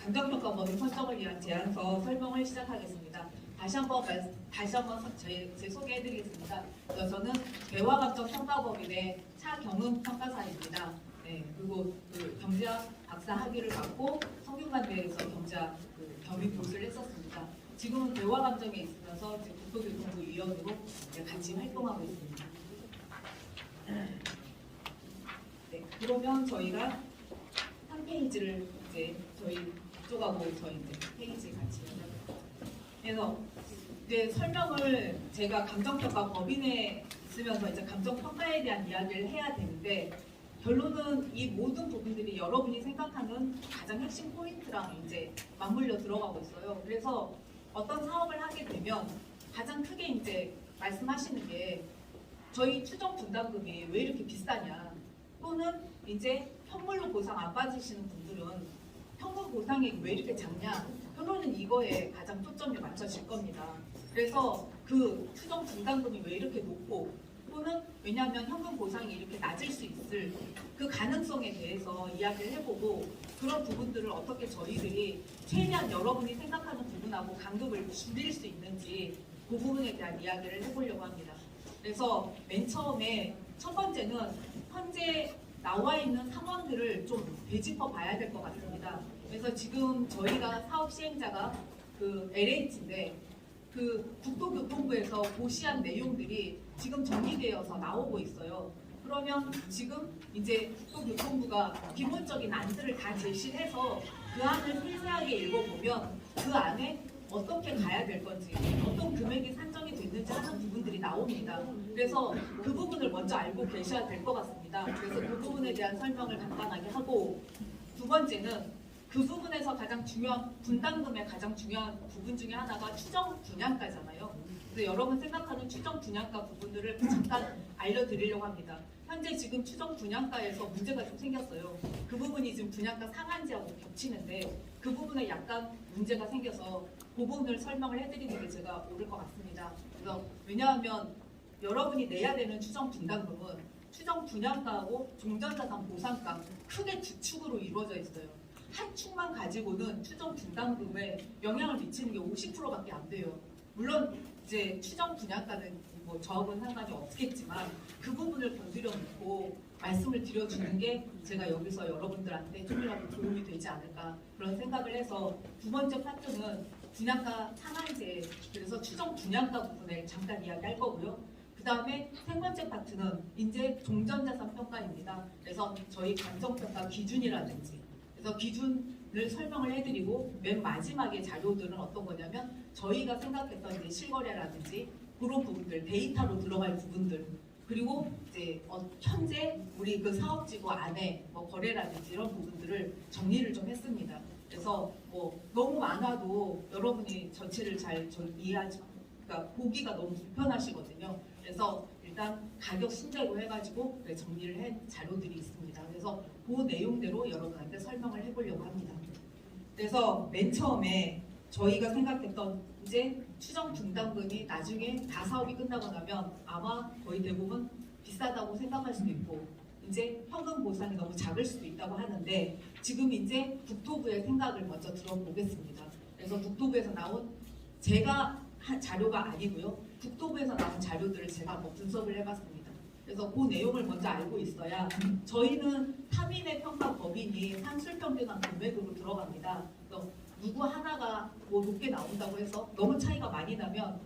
감정평가법인 선정을 위한 제안서 설명을 시작하겠습니다. 다시 한번 제 소개해드리겠습니다. 저는 대화감정평가법인의 차경은 평가사입니다. 네, 그리고 경제학 박사 학위를 받고 성균관대에서 경제학 겸임 교수를 했었습니다. 지금은 대화감정에 있으면서 국토교통부 위원으로 같이 활동하고 있습니다. 네, 그러면 저희가 한 페이지를 이제 저희 쪽하고 저희 이제 페이지 같이 그래서 이제 설명을 제가 감정평가 법인에 있으면서 이제 감정평가에 대한 이야기를 해야 되는데 결론은 이 모든 부분들이 여러분이 생각하는 가장 핵심 포인트랑 이제 맞물려 들어가고 있어요. 그래서 어떤 사업을 하게 되면 가장 크게 이제 말씀하시는 게 저희 추정 분담금이 왜 이렇게 비싸냐, 또는 이제 현물로 보상 안 받으시는 분들은 현금 보상액이 왜 이렇게 작냐, 결론은 이거에 가장 초점이 맞춰질 겁니다. 그래서 그 추정 분담금이 왜 이렇게 높고, 또는 왜냐하면 현금 보상이 이렇게 낮을 수 있을 그 가능성에 대해서 이야기를 해보고, 그런 부분들을 어떻게 저희들이 최대한 여러분이 생각하는 부분하고 간극을 줄일 수 있는지 그 부분에 대한 이야기를 해보려고 합니다. 그래서 맨 처음에 첫 번째는 현재 나와 있는 상황들을 좀 되짚어 봐야 될 것 같습니다. 그래서 지금 저희가 사업 시행자가 그 LH인데 그 국토교통부에서 고시한 내용들이 지금 정리되어서 나오고 있어요. 그러면 지금 이제 국토교통부가 기본적인 안들을 다 제시해서 그 안을 세세하게 읽어보면 그 안에 어떻게 가야 될 건지, 어떤 금액이 산정이 됐는지 하는 부분들이 나옵니다. 그래서 그 부분을 먼저 알고 계셔야 될 것 같습니다. 그래서 그 부분에 대한 설명을 간단하게 하고, 두 번째는 그 부분에서 가장 중요한, 분담금의 가장 중요한 부분 중에 하나가 추정 분양가잖아요. 그래서 여러분 생각하는 추정 분양가 부분들을 잠깐 알려드리려고 합니다. 현재 지금 추정 분양가에서 문제가 좀 생겼어요. 그 부분이 지금 분양가 상한제하고 겹치는데 그 부분에 약간 문제가 생겨서 그 부분을 설명을 해드리는 게 제가 옳을 것 같습니다. 그래서 왜냐하면 여러분이 내야 되는 추정 분담금은 추정 분양가하고 종전자산 보상가 크게 두 축으로 이루어져 있어요. 한 축만 가지고는 추정 분담금에 영향을 미치는 게 50%밖에 안 돼요. 물론 이제 추정 분양가는 뭐 저하고는 상관이 없겠지만 그 부분을 건드려 놓고 말씀을 드려주는 게 제가 여기서 여러분들한테 조금이라도 도움이 되지 않을까 그런 생각을 해서, 두 번째 파트는 분양가 상한제, 그래서 추정 분양가 부분을 잠깐 이야기할 거고요. 그 다음에 세 번째 파트는 이제 종전자산 평가입니다. 그래서 저희 감정평가 기준이라든지, 그래서 기준을 설명을 해드리고, 맨 마지막에 자료들은 어떤 거냐면 저희가 생각했던 이제 실거래라든지 그런 부분들, 데이터로 들어갈 부분들, 그리고 이제 현재 우리 그 사업지구 안에 뭐 거래라든지 이런 부분들을 정리를 좀 했습니다. 그래서 뭐 너무 많아도 여러분이 전체를 잘 이해하지, 그러니까 보기가 너무 불편하시거든요. 그래서 일단 가격 순대로 해가지고 정리를 한 자료들이 있습니다. 그래서 그 내용대로 여러분한테 설명을 해보려고 합니다. 그래서 맨 처음에 저희가 생각했던 이제 추정 분담금이 나중에 다 사업이 끝나고 나면 아마 거의 대부분 비싸다고 생각할 수도 있고 이제 현금 보상이 너무 작을 수도 있다고 하는데, 지금 이제 국토부의 생각을 먼저 들어보겠습니다. 그래서 국토부에서 나온, 제가 한 자료가 아니고요, 국토부에서 나온 자료들을 제가 한번 분석을 해봤습니다. 그래서 그 내용을 먼저 알고 있어야, 저희는 타민의 평가 법인이 산술평균한 금액으로 들어갑니다. 그래서 누구 하나가 뭐 높게 나온다고 해서 너무 차이가 많이 나면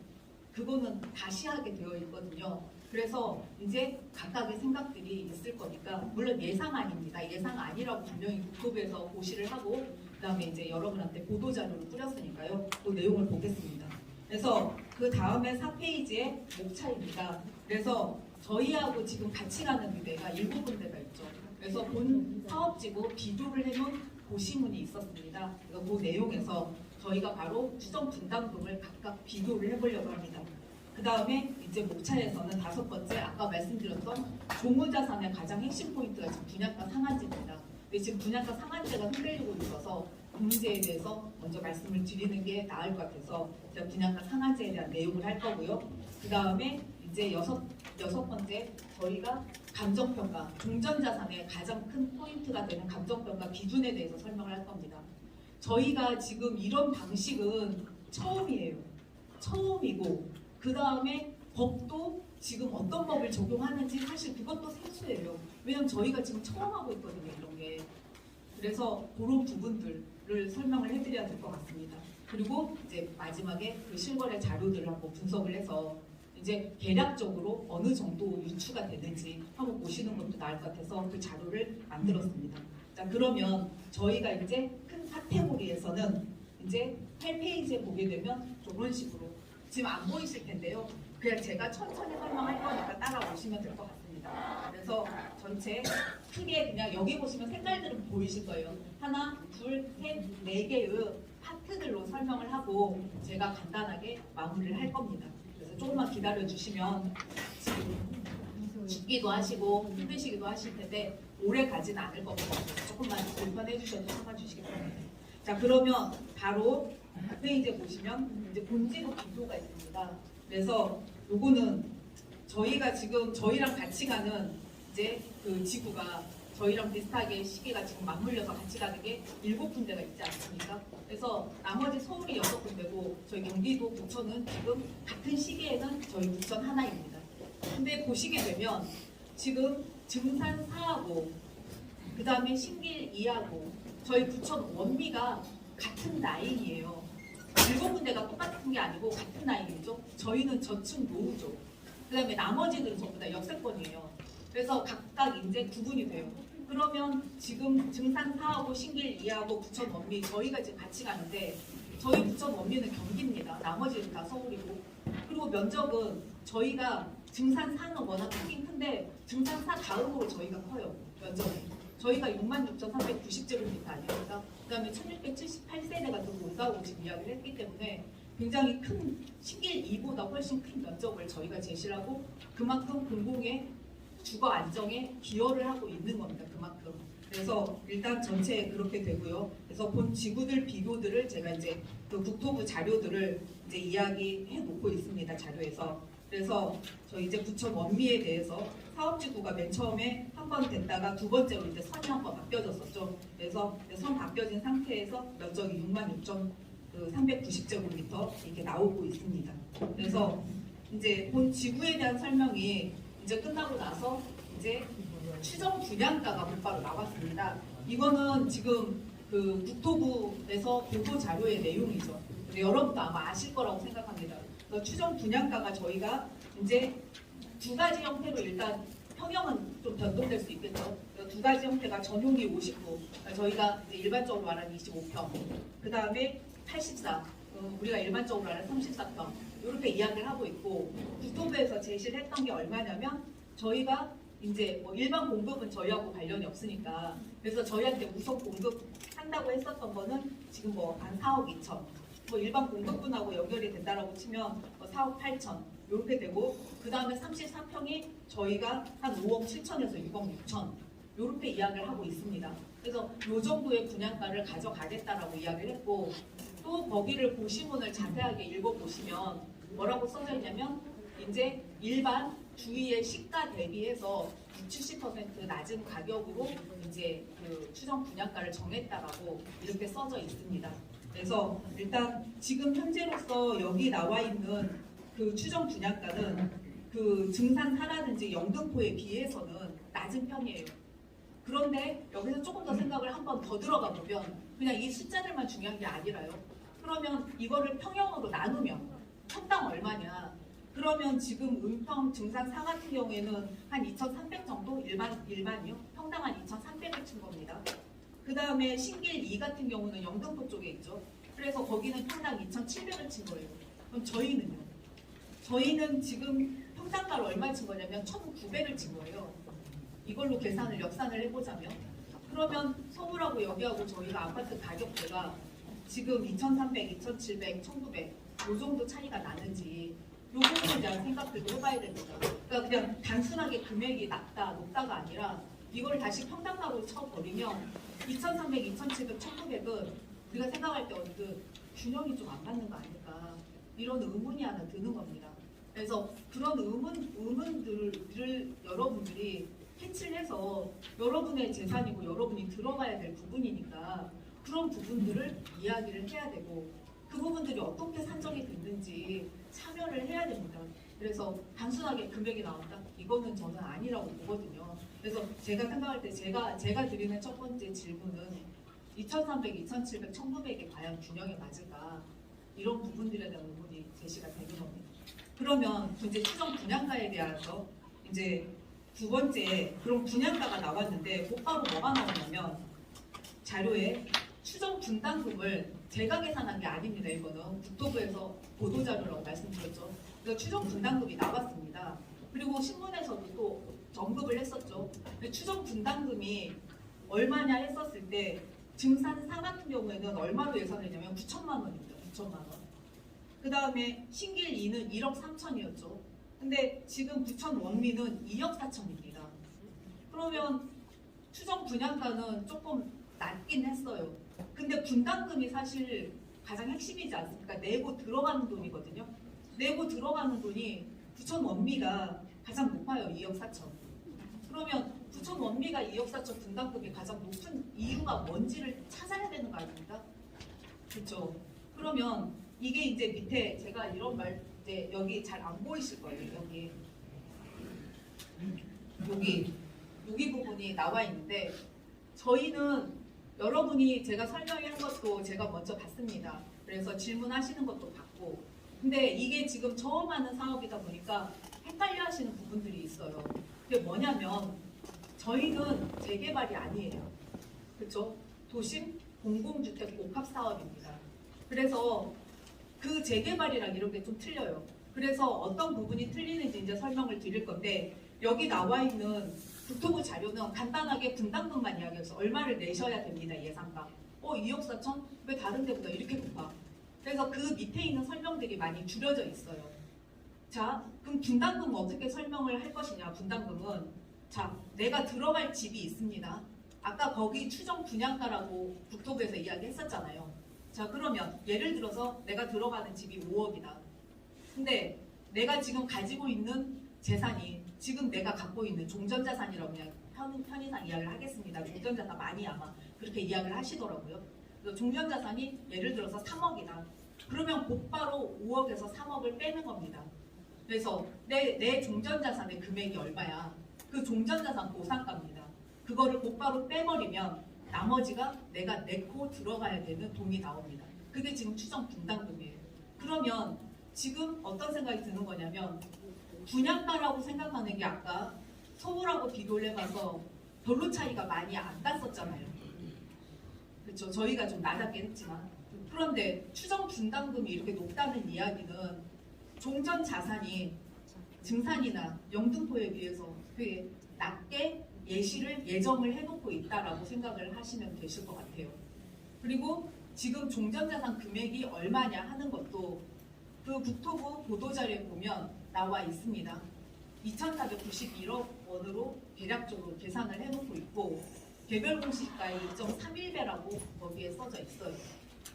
그거는 다시 하게 되어 있거든요. 그래서 이제 각각의 생각들이 있을 거니까, 물론 예상안입니다. 예상안이라고 분명히 국토부에서 고시를 하고 그 다음에 이제 여러분한테 보도자료를 뿌렸으니까요. 그 내용을 보겠습니다. 그래서 그 다음에 4페이지에 목차입니다. 그래서 저희하고 지금 같이 가는 데가 7군데가 있죠. 그래서 본 사업지구 비교를 해놓은 고시문이 있었습니다. 그래서 그 내용에서 저희가 바로 추정 분담금을 각각 비교를 해보려고 합니다. 그 다음에 이제 목차에서는 5번째, 아까 말씀드렸던 종후자산의 가장 핵심 포인트가 지금 분양가 상한제입니다. 근데 지금 분양가 상한제가 흔들리고 있어서 그 문제에 대해서 먼저 말씀을 드리는 게 나을 것 같아서 제가 분양가 상한제에 대한 내용을 할 거고요. 그 다음에 이제 여섯 번째, 저희가 감정평가, 종전자산의 가장 큰 포인트가 되는 감정평가 기준에 대해서 설명을 할 겁니다. 저희가 지금 이런 방식은 처음이에요. 처음이고 그 다음에 법도 지금 어떤 법을 적용하는지 사실 그것도 생소해요. 왜냐면 저희가 지금 처음 하고 있거든요, 이런 게. 그래서 그런 부분들을 설명을 해드려야 될 것 같습니다. 그리고 이제 마지막에 그 실거래 자료들을 한번 분석을 해서 이제 대략적으로 어느 정도 유추가 되는지 한번 보시는 것도 나을 것 같아서 그 자료를 만들었습니다. 자, 그러면 저희가 이제 큰 카테고리에서는 이제 8페이지에 보게 되면 이런 식으로 지금 안 보이실 텐데요. 그냥 제가 천천히 설명할 거니까 따라오시면 될 것 같습니다. 그래서 전체 크게 그냥 여기 보시면 색깔들은 보이실 거예요. 하나, 둘, 셋, 네 개의 파트들로 설명을 하고 제가 간단하게 마무리를 할 겁니다. 그래서 조금만 기다려 주시면 죽기도 하시고 힘드시기도 하실 텐데 오래 가지는 않을 겁니다. 조금만 불편해 주셔도 참아주시기 바랍니다. 자, 그러면 바로 페이지에 보시면 이제 본지구 비교가 있습니다. 그래서 요거는 저희가 지금 저희랑 같이 가는 이제 그 지구가 저희랑 비슷하게 시기가 지금 맞물려서 같이 가는 게 7군데가 있지 않습니까? 그래서 나머지 서울이 6군데고 저희 경기도 부천은 지금 같은 시기에는 저희 부천 하나입니다. 근데 보시게 되면 지금 증산 4하고 그 다음에 신길 2하고 저희 부천 원미가 같은 라인이에요. 7군데가 똑같은 게 아니고 같은 라인이죠. 저희는 저층 노후죠. 그 다음에 나머지들은 전부 다 역세권이에요. 그래서 각각 이제 구분이 돼요. 그러면 지금 증산 4하고 신길 2하고 부천 원미 저희가 지금 같이 가는데 저희 부천 원미는 경기입니다. 나머지는 다 서울이고 그리고 면적은 저희가 증산 4는 워낙 크긴 큰데 증산 4 다음으로 저희가 커요. 면적이. 저희가 66,390제곱미터 아닙니까? 그 다음에 1678세대가 들어온다고 지금 이야기를 했기 때문에 굉장히 큰 신길 2보다 훨씬 큰 면적을 저희가 제시를 하고 그만큼 공공의 주거 안정에 기여를 하고 있는 겁니다. 그만큼. 그래서 일단 전체 그렇게 되고요. 그래서 본 지구들 비교들을 제가 이제 그 국토부 자료들을 이제 이야기해 놓고 있습니다. 자료에서. 그래서 저희 이제 부천 원미에 대해서 사업지구가 맨 처음에 한 번 됐다가 두 번째로 이제 선이 한 번 바뀌어졌었죠. 그래서 선 바뀌어진 상태에서 면적이 66,390제곱미터 이렇게 나오고 있습니다. 그래서 이제 본 지구에 대한 설명이 이제 끝나고 나서 이제 추정 분양가가 곧바로 나왔습니다. 이거는 지금 그 국토부에서 보도 자료의 내용이죠. 여러분도 아마 아실 거라고 생각합니다. 추정 분양가가 저희가 이제 두 가지 형태로 일단 평형은 좀 변동될 수 있겠죠. 두 가지 형태가 전용이 59, 저희가 이제 일반적으로 말하는 25평, 그 다음에 84, 우리가 일반적으로 말하는 34평 이렇게 이야기를 하고 있고 국토부에서 제시를 했던 게 얼마냐면 저희가 이제 뭐 일반 공급은 저희하고 관련이 없으니까 그래서 저희한테 우선 공급한다고 했었던 거는 지금 뭐 한 4억 2천 뭐 일반 공급분하고 연결이 된다라고 치면 뭐 4억 8천 이렇게 되고 그 다음에 34평이 저희가 한 5억 7천에서 6억 6천 이렇게 이야기를 하고 있습니다. 그래서 이 정도의 분양가를 가져가겠다라고 이야기를 했고 또 거기를 고시문을 자세하게 읽어보시면 뭐라고 써져 있냐면 이제 일반 주위의 시가 대비해서 60~70% 낮은 가격으로 이제 그 추정 분양가를 정했다라고 이렇게 써져 있습니다. 그래서 일단 지금 현재로서 여기 나와 있는 그 추정 분양가는 그 증산 4라든지 영등포에 비해서는 낮은 편이에요. 그런데 여기서 조금 더 생각을 한 번 더 들어가 보면 그냥 이 숫자들만 중요한 게 아니라요. 그러면 이거를 평형으로 나누면 평당 얼마냐? 그러면 지금 은평 증산 4 같은 경우에는 한 2,300 정도 일반이요. 평당 한 2,300을 친 겁니다. 그 다음에 신길 2 같은 경우는 영등포 쪽에 있죠. 그래서 거기는 평당 2,700을 친 거예요. 그럼 저희는요? 저희는 지금 평당가를 얼마 친 거냐면 1,900을 친 거예요. 이걸로 역산을 해보자면 그러면 서울하고 여기하고 저희가 아파트 가격대가 지금 2,300, 2,700, 1,900 이 정도 차이가 나는지 이 부분에 대한 생각들도 해봐야 됩니다. 그러니까 그냥 단순하게 금액이 낮다, 높다가 아니라 이걸 다시 평당가로 쳐버리면 2,300, 2,700, 1,900은 우리가 생각할 때 언뜻 균형이 좀 안 맞는 거 아닐까 이런 의문이 하나 드는 겁니다. 그래서 그런 의문들을 여러분들이 캐치를 해서 여러분의 재산이고 여러분이 들어가야 될 부분이니까 그런 부분들을 이야기를 해야 되고 그 부분들이 어떻게 산정이 됐는지 참여를 해야 됩니다. 그래서 단순하게 금액이 나왔다? 이거는 저는 아니라고 보거든요. 그래서 제가 생각할 때 제가 드리는 첫 번째 질문은 2,300, 2,700, 1,900이 과연 균형이 맞을까? 이런 부분들에 대한 의문이 제시가 되는 겁니다. 그러면 이제 추정 분양가에 대해서 이제 두 번째 그런 분양가가 나왔는데 곧바로 뭐가 나오냐면 자료에 추정 분담금을 제가 계산한 게 아닙니다. 이거는 국토부에서 보도자료라고 말씀드렸죠. 그래서 추정 분담금이 나왔습니다. 그리고 신문에서도 또 언급을 했었죠. 근데 추정 분담금이 얼마냐 했었을 때 증산 4 같은 경우에는 얼마로 예상했냐면 9천만 원입니다. 9천만 원. 그 다음에 신길 2는 1억 3천이었죠. 근데 지금 부천 원미는 2억 4천입니다. 그러면 추정 분양가는 조금 낮긴 했어요. 근데 분담금이 사실 가장 핵심이지 않습니까? 내고 들어가는 돈이거든요. 내고 들어가는 돈이 부천 원미가 가장 높아요. 2억 4천. 그러면 부천 원미가 2억 4천 분담금이 가장 높은 이유가 뭔지를 찾아야 되는 거 아닙니까? 그렇죠. 그러면 이게 이제 밑에 제가 이런 말 이제 여기 잘 안 보이실 거예요. 여기 부분이 나와 있는데 저희는 여러분이 제가 설명한 것도 제가 먼저 봤습니다. 그래서 질문하시는 것도 봤고 근데 이게 지금 처음 하는 사업이다 보니까 헷갈려 하시는 부분들이 있어요. 그게 뭐냐면 저희는 재개발이 아니에요. 그렇죠? 도심 공공주택 복합 사업입니다. 그래서 그 재개발이랑 이런 게 좀 틀려요. 그래서 어떤 부분이 틀리는지 이제 설명을 드릴 건데 여기 나와 있는 국토부 자료는 간단하게 분담금만 이야기해서 얼마를 내셔야 됩니다. 예상가. 2억 4천? 왜 다른 데보다 이렇게 높아? 그래서 그 밑에 있는 설명들이 많이 줄여져 있어요. 자, 그럼 분담금 어떻게 설명을 할 것이냐? 분담금은 자, 내가 들어갈 집이 있습니다. 아까 거기 추정 분양가라고 국토부에서 이야기했었잖아요. 자, 그러면 예를 들어서 내가 들어가는 집이 5억이다. 근데 내가 지금 가지고 있는 재산이 지금 내가 갖고 있는 종전자산이라고 그냥 편의상 이야기를 하겠습니다. 종전자산 많이 아마 그렇게 이야기를 하시더라고요. 그래서 종전자산이 예를 들어서 3억이다. 그러면 곧바로 5억에서 3억을 빼는 겁니다. 그래서 내 종전자산의 금액이 얼마야? 그 종전자산 보상가입니다. 그거를 곧바로 빼버리면 나머지가 내가 내고 들어가야 되는 돈이 나옵니다. 그게 지금 추정 분담금이에요. 그러면 지금 어떤 생각이 드는 거냐면 분양가라고 생각하는 게 아까 서울하고 비교를 해봐서 별로 차이가 많이 안 났었잖아요. 그렇죠. 저희가 좀 낮았긴 했지만 그런데 추정 분담금이 이렇게 높다는 이야기는 종전 자산이 증산이나 영등포에 비해서 되게 낮게 예정을 해놓고 있다라고 생각을 하시면 되실 것 같아요. 그리고 지금 종전자산 금액이 얼마냐 하는 것도 그 국토부 보도자료에 보면 나와 있습니다. 2,491억 원으로 대략적으로 계산을 해놓고 있고 개별 공시가의 2.31배라고 거기에 써져 있어요.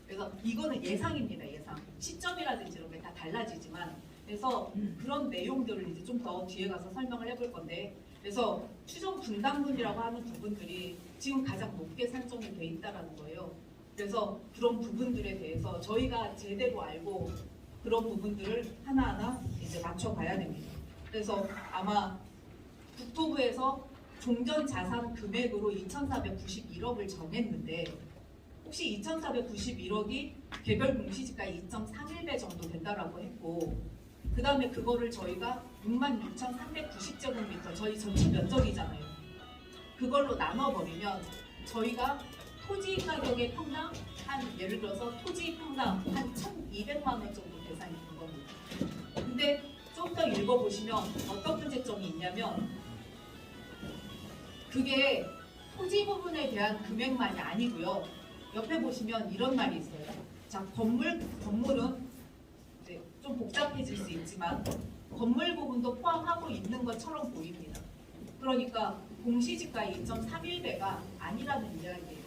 그래서 이거는 예상입니다. 예상. 시점이라든지 이런 게 다 달라지지만 그래서 그런 내용들을 이제 좀 더 뒤에 가서 설명을 해볼 건데 그래서 추정 분담금이라고 하는 부분들이 지금 가장 높게 산정이 돼 있다라는 거예요. 그래서 그런 부분들에 대해서 저희가 제대로 알고 그런 부분들을 하나하나 이제 맞춰봐야 됩니다. 그래서 아마 국토부에서 종전 자산 금액으로 2,491억을 정했는데 혹시 2,491억이 개별 공시지가 2.31배 정도 된다라고 했고 그 다음에 그거를 저희가 66,390제곱미터 저희 전체 면적이잖아요. 그걸로 나눠버리면 저희가 토지 가격의 평당 한 예를 들어서 토지 평당 한 1,200만 원 정도 계산이 된 겁니다. 근데 좀 더 읽어보시면 어떤 문제점이 있냐면 그게 토지 부분에 대한 금액만이 아니고요. 옆에 보시면 이런 말이 있어요. 자, 건물은 이제 좀 복잡해질 수 있지만 건물 부분도 포함하고 있는 것처럼 보입니다. 그러니까 공시지가의 2.31배가 아니라는 이야기예요.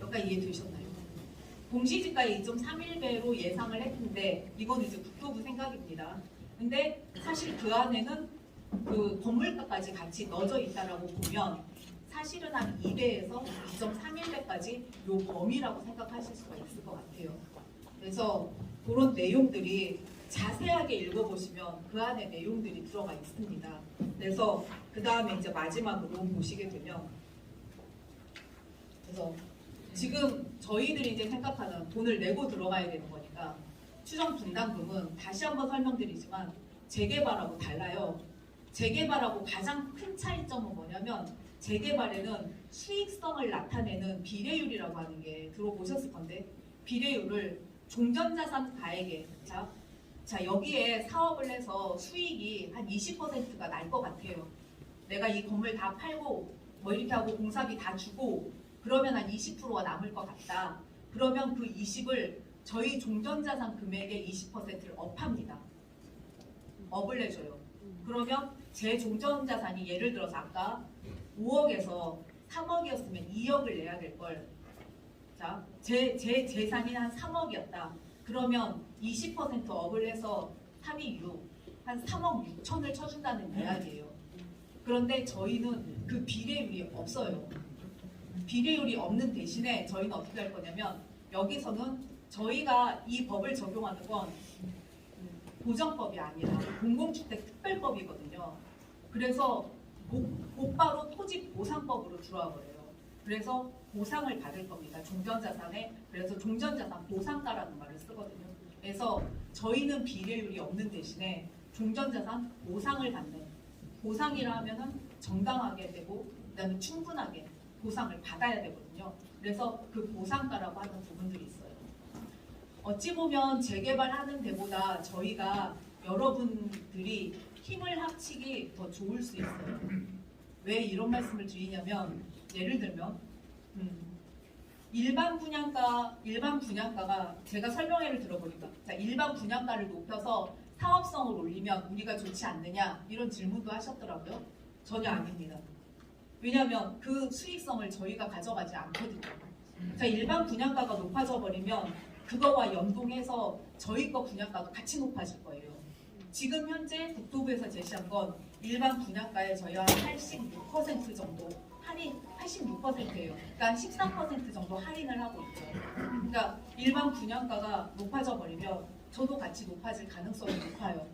여기까지 이해되셨나요? 공시지가의 2.31배로 예상을 했는데 이건 이제 국토부 생각입니다. 근데 사실 그 안에는 그 건물가까지 같이 넣어져 있다라고 보면 사실은 한 2배에서 2.31배까지 요 범위라고 생각하실 수가 있을 것 같아요. 그래서 그런 내용들이 자세하게 읽어보시면 그 안에 내용들이 들어가 있습니다. 그래서 그 다음에 이제 마지막으로 보시게 되면, 그래서 지금 저희들이 이제 생각하는 돈을 내고 들어가야 되는 거니까 추정 분담금은 다시 한번 설명드리지만 재개발하고 달라요. 재개발하고 가장 큰 차이점은 뭐냐면 재개발에는 수익성을 나타내는 비례율이라고 하는 게 들어보셨을 건데, 비례율을 종전자산 가액에 자 여기에 사업을 해서 수익이 한 20%가 날 것 같아요. 내가 이 건물 다 팔고 뭐 이렇게 하고 공사비 다 주고 그러면 한 20%가 남을 것 같다. 그러면 그 20을 저희 종전자산 금액의 20%를 업합니다. 업을 해줘요. 그러면 제 종전자산이 예를 들어서 아까 5억에서 3억이었으면 2억을 내야 될 걸, 자, 제 재산이 한 3억이었다. 그러면 20% 업을 해서 3이 6, 한 3억 6천을 쳐준다는 이야기예요. 그런데 저희는 그 비례율이 없어요. 비례율이 없는 대신에 저희는 어떻게 할 거냐면, 여기서는 저희가 이 법을 적용하는 건 보정법이 아니라 공공주택특별법이거든요. 그래서 곧바로 토지보상법으로 들어와 버려요. 그래서 보상을 받을 겁니다. 종전자산에. 그래서 종전자산 보상가라는 말을 쓰거든요. 그래서 저희는 비례율이 없는 대신에 종전자산 보상을 받는, 보상이라 하면은 정당하게 되고 그다음에 충분하게 보상을 받아야 되거든요. 그래서 그 보상가라고 하는 부분들이 있어요. 어찌 보면 재개발하는 데보다 저희가 여러분들이 힘을 합치기 더 좋을 수 있어요. 왜 이런 말씀을 드리냐면, 예를 들면 일반 분양가가 제가 설명회를 들어보니까, 자, 일반 분양가를 높여서 사업성을 올리면 우리가 좋지 않느냐 이런 질문도 하셨더라고요. 전혀 아닙니다. 왜냐하면 그 수익성을 저희가 가져가지 않거든요. 자, 일반 분양가가 높아져 버리면 그거와 연동해서 저희 거 분양가도 같이 높아질 거예요. 지금 현재 국토부에서 제시한 건 일반 분양가에 저희가 86% 정도 할인, 86%예요. 그러니까 13% 정도 할인을 하고 있죠. 그러니까 일반 분양가가 높아져 버리면 저도 같이 높아질 가능성이 높아요.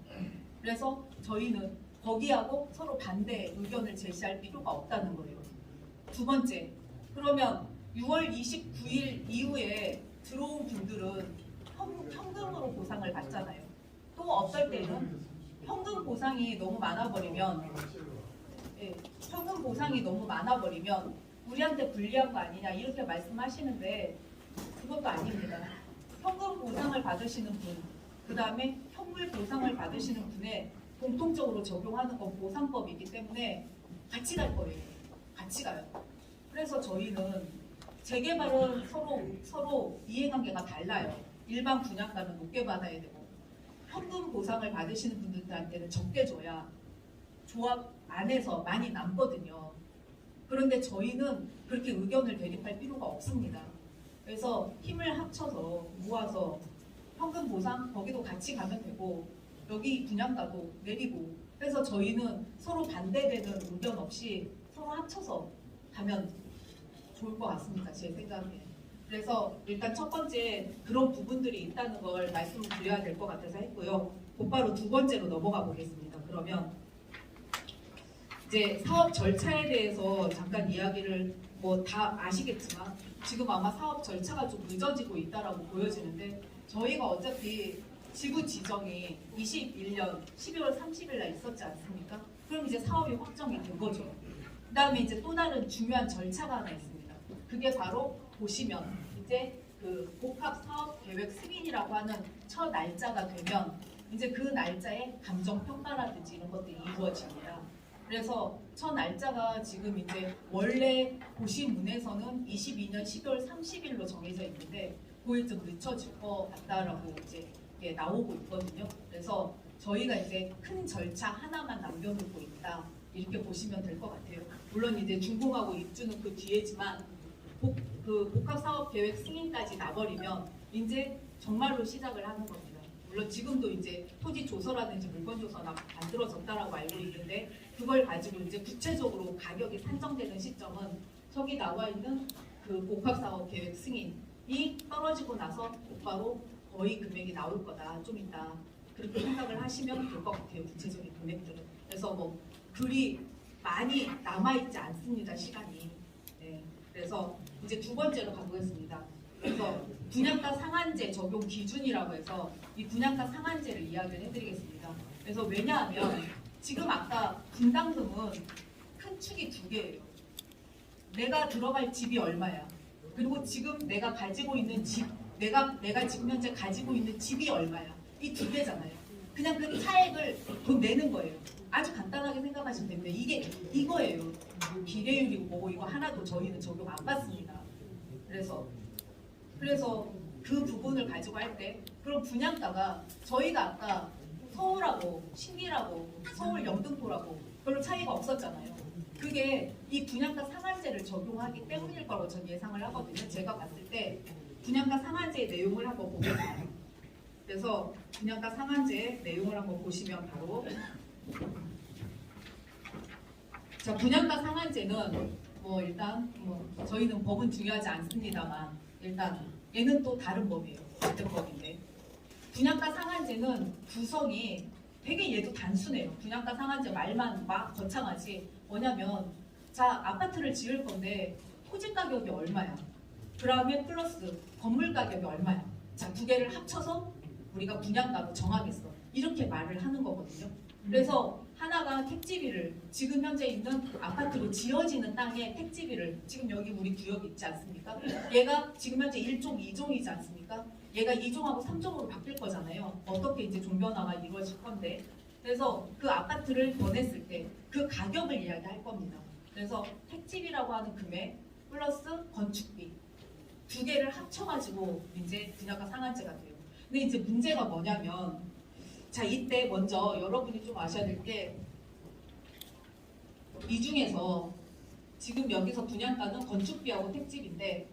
그래서 저희는 거기하고 서로 반대 의견을 제시할 필요가 없다는 거예요. 두 번째, 그러면 6월 29일 이후에 들어온 분들은 현금으로 보상을 받잖아요. 또 어떨 때는 현금 보상이 너무 많아버리면, 현금 보상이 너무 많아버리면 우리한테 불리한 거 아니냐 이렇게 말씀하시는데, 그것도 아닙니다. 현금 보상을 받으시는 분, 그 다음에 현물 보상을 받으시는 분에 공통적으로 적용하는 건 보상법이기 때문에 같이 갈 거예요. 같이 가요. 그래서 저희는 재개발은 서로 이해관계가 달라요. 일반 분양가는 높게 받아야 되고 현금 보상을 받으시는 분들한테는 적게 줘야 조합 안에서 많이 남거든요. 그런데 저희는 그렇게 의견을 대립할 필요가 없습니다. 그래서 힘을 합쳐서 모아서 현금 보상 거기도 같이 가면 되고 여기 분양가도 내리고, 그래서 저희는 서로 반대되는 의견 없이 서로 합쳐서 가면 좋을 것 같습니다. 제 생각에. 그래서 일단 첫 번째 그런 부분들이 있다는 걸 말씀을 드려야 될 것 같아서 했고요. 곧바로 두 번째로 넘어가 보겠습니다. 그러면 이제 사업 절차에 대해서 잠깐 이야기를 뭐 다 아시겠지만 지금 아마 사업 절차가 좀 늦어지고 있다라고 보여지는데, 저희가 어차피 지구 지정이 21년 12월 30일 날 있었지 않습니까? 그럼 이제 사업이 확정이 된 거죠. 그 다음에 이제 또 다른 중요한 절차가 하나 있습니다. 그게 바로 보시면 이제 그 복합 사업 계획 승인이라고 하는 첫 날짜가 되면 이제 그 날짜에 감정 평가라든지 이런 것들이 이루어집니다. 그래서 첫 날짜가 지금 이제 원래 고시문에서는 22년 12월 30일로 정해져 있는데 그게 좀 늦춰질 것 같다라고 이제 나오고 있거든요. 그래서 저희가 이제 큰 절차 하나만 남겨놓고 있다 이렇게 보시면 될 것 같아요. 물론 이제 준공하고 입주는 그 뒤에지만 그 복합사업계획 승인까지 나버리면 이제 정말로 시작을 하는 겁니다. 물론 지금도 이제 토지 조서라든지 물건 조서가 만들어졌다라고 알고 있는데 그걸 가지고 이제 구체적으로 가격이 산정되는 시점은 저기 나와 있는 그 복합사업 계획 승인이 떨어지고 나서 곧바로 거의 금액이 나올 거다. 좀 이따 그렇게 생각을 하시면 될 것 같아요. 구체적인 금액들은. 그래서 뭐 그리 많이 남아있지 않습니다. 시간이. 네. 그래서 이제 두 번째로 가보겠습니다. 그래서 분양가 상한제 적용 기준이라고 해서 이 분양가 상한제를 이야기를 해드리겠습니다. 그래서 왜냐하면 지금 아까 분담금은 큰 축이 두 개예요. 내가 들어갈 집이 얼마야. 그리고 지금 내가 가지고 있는 집, 내가 지금 현재 가지고 있는 집이 얼마야. 이 두 개잖아요. 그냥 그 차액을 돈 내는 거예요. 아주 간단하게 생각하시면 됩니다. 이게 이거예요. 뭐 비례율이고 뭐고 이거 하나도 저희는 적용 안 받습니다. 그래서 그 부분을 가지고 할 때 그럼 분양가가 저희가 아까 서울하고 신길하고 서울 영등포라고 별로 차이가 없었잖아요. 그게 이 분양가 상한제를 적용하기 때문일 거라고 전 예상을 하거든요. 제가 봤을 때 분양가 상한제의 내용을 한번 보겠습니다. 그래서 분양가 상한제의 내용을 한번 보시면 바로 자, 분양가 상한제는 뭐 일단 뭐 저희는 법은 중요하지 않습니다만 일단 얘는 또 다른 법이에요. 같은 법인데 분양가 상한제는 구성이 되게 얘도 단순해요. 분양가 상한제 말만 막 거창하지 뭐냐면 자 아파트를 지을 건데 토지 가격이 얼마야. 그 다음에 플러스 건물 가격이 얼마야. 자 두 개를 합쳐서 우리가 분양가로 정하겠어. 이렇게 말을 하는 거거든요. 그래서 하나가 택지비를 지금 현재 있는 아파트로 지어지는 땅에 택지비를 지금 여기 우리 구역 있지 않습니까? 얘가 지금 현재 1종, 2종이지 않습니까? 얘가 2종하고 3종으로 바뀔 거잖아요. 어떻게 이제 종변화가 이루어질 건데 그래서 그 아파트를 더 냈을 때 그 가격을 이야기할 겁니다. 그래서 택지비라고 하는 금액 플러스 건축비 두 개를 합쳐가지고 이제 분양가 상한제가 돼요. 근데 이제 문제가 뭐냐면 자 이때 먼저 여러분이 좀 아셔야 될 게 이 중에서 지금 여기서 분양가는 건축비하고 택지비인데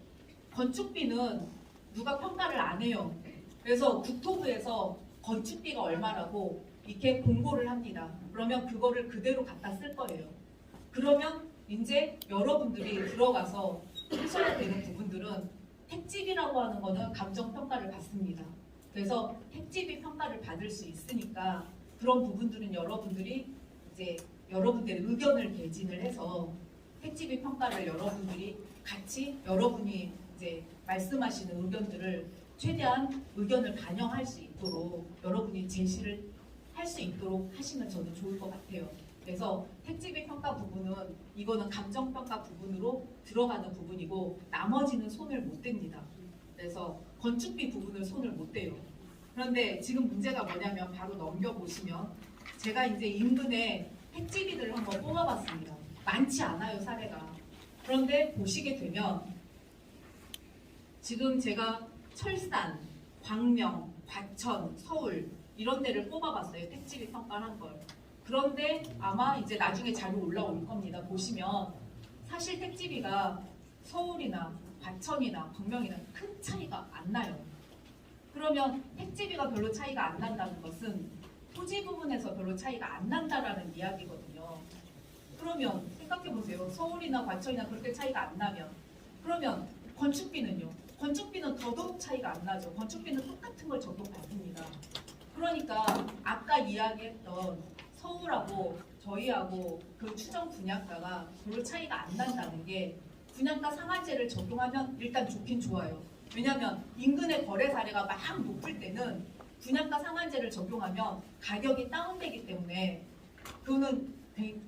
건축비는 누가 평가를 안 해요. 그래서 국토부에서 건축비가 얼마라고 이렇게 공고를 합니다. 그러면 그거를 그대로 갖다 쓸 거예요. 그러면 이제 여러분들이 들어가서 하셔야 되는 부분들은 택지비라고 하는 거는 감정평가를 받습니다. 그래서 택지비 평가를 받을 수 있으니까 그런 부분들은 여러분들이 이제 여러분들의 의견을 개진을 해서 택지비 평가를 여러분들이 같이 여러분이 이제 말씀하시는 의견들을 최대한 의견을 반영할 수 있도록 여러분이 제시를 할 수 있도록 하시면 저는 좋을 것 같아요. 그래서 택지비 평가 부분은 이거는 감정평가 부분으로 들어가는 부분이고 나머지는 손을 못 댑니다. 그래서 건축비 부분을 손을 못 대요. 그런데 지금 문제가 뭐냐면 바로 넘겨보시면 제가 이제 인근에 택지비들을 한번 뽑아봤습니다. 많지 않아요, 사례가. 그런데 보시게 되면 지금 제가 철산, 광명, 과천, 서울 이런 데를 뽑아봤어요. 택지비 평가한 걸. 그런데 아마 이제 나중에 자료 올라올 겁니다. 보시면 사실 택지비가 서울이나 과천이나 광명이나 큰 차이가 안 나요. 그러면 택지비가 별로 차이가 안 난다는 것은 토지 부분에서 별로 차이가 안 난다라는 이야기거든요. 그러면 생각해보세요. 서울이나 과천이나 그렇게 차이가 안 나면 그러면 건축비는요? 건축비는 더더욱 차이가 안 나죠. 건축비는 똑같은 걸 적용받습니다. 그러니까 아까 이야기했던 서울하고 저희하고 그 추정 분양가가 별로 차이가 안 난다는 게 분양가 상한제를 적용하면 일단 좋긴 좋아요. 왜냐하면 인근의 거래 사례가 막 높을 때는 분양가 상한제를 적용하면 가격이 다운되기 때문에 그거는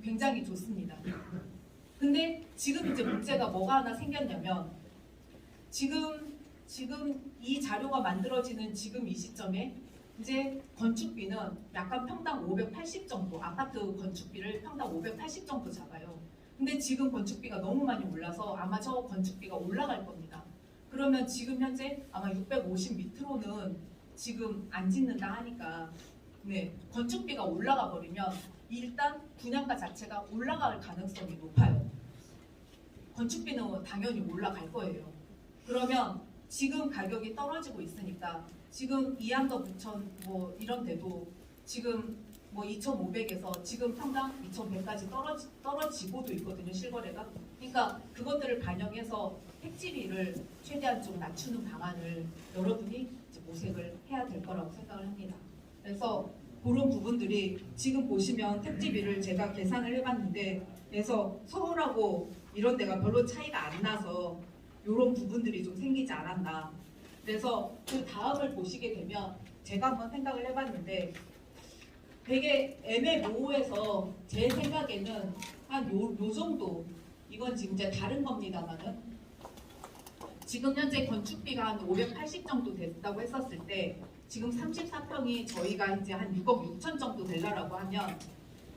굉장히 좋습니다. 근데 지금 이제 문제가 뭐가 하나 생겼냐면 지금 이 자료가 만들어지는 지금 이 시점에 이제 건축비는 약간 평당 580 정도, 아파트 건축비를 평당 580 정도 잡아요. 근데 지금 건축비가 너무 많이 올라서 아마 저 건축비가 올라갈 겁니다. 그러면 지금 현재 아마 650 밑으로는 지금 안 짓는다 하니까 네, 건축비가 올라가 버리면 일단 분양가 자체가 올라갈 가능성이 높아요. 건축비는 당연히 올라갈 거예요. 그러면 지금 가격이 떨어지고 있으니까 지금 이양도 부천 뭐 이런 데도 지금 뭐 2,500에서 지금 평당 2,100까지 떨어지고도 있거든요, 실거래가. 그러니까 그것들을 반영해서 택지비를 최대한 좀 낮추는 방안을 여러분이 이제 모색을 해야 될 거라고 생각을 합니다. 그래서 그런 부분들이 지금 보시면 택지비를 제가 계산을 해봤는데, 그래서 서울하고 이런 데가 별로 차이가 안 나서 이런 부분들이 좀 생기지 않았나. 그래서 그 다음을 보시게 되면 제가 한번 생각을 해봤는데, 되게 애매모호해서 제 생각에는 한 요 정도, 이건 지금 이제 다른 겁니다만은 지금 현재 건축비가 한 580 정도 됐다고 했었을 때 지금 34평이 저희가 이제 한 6억 6천 정도 될라라고 하면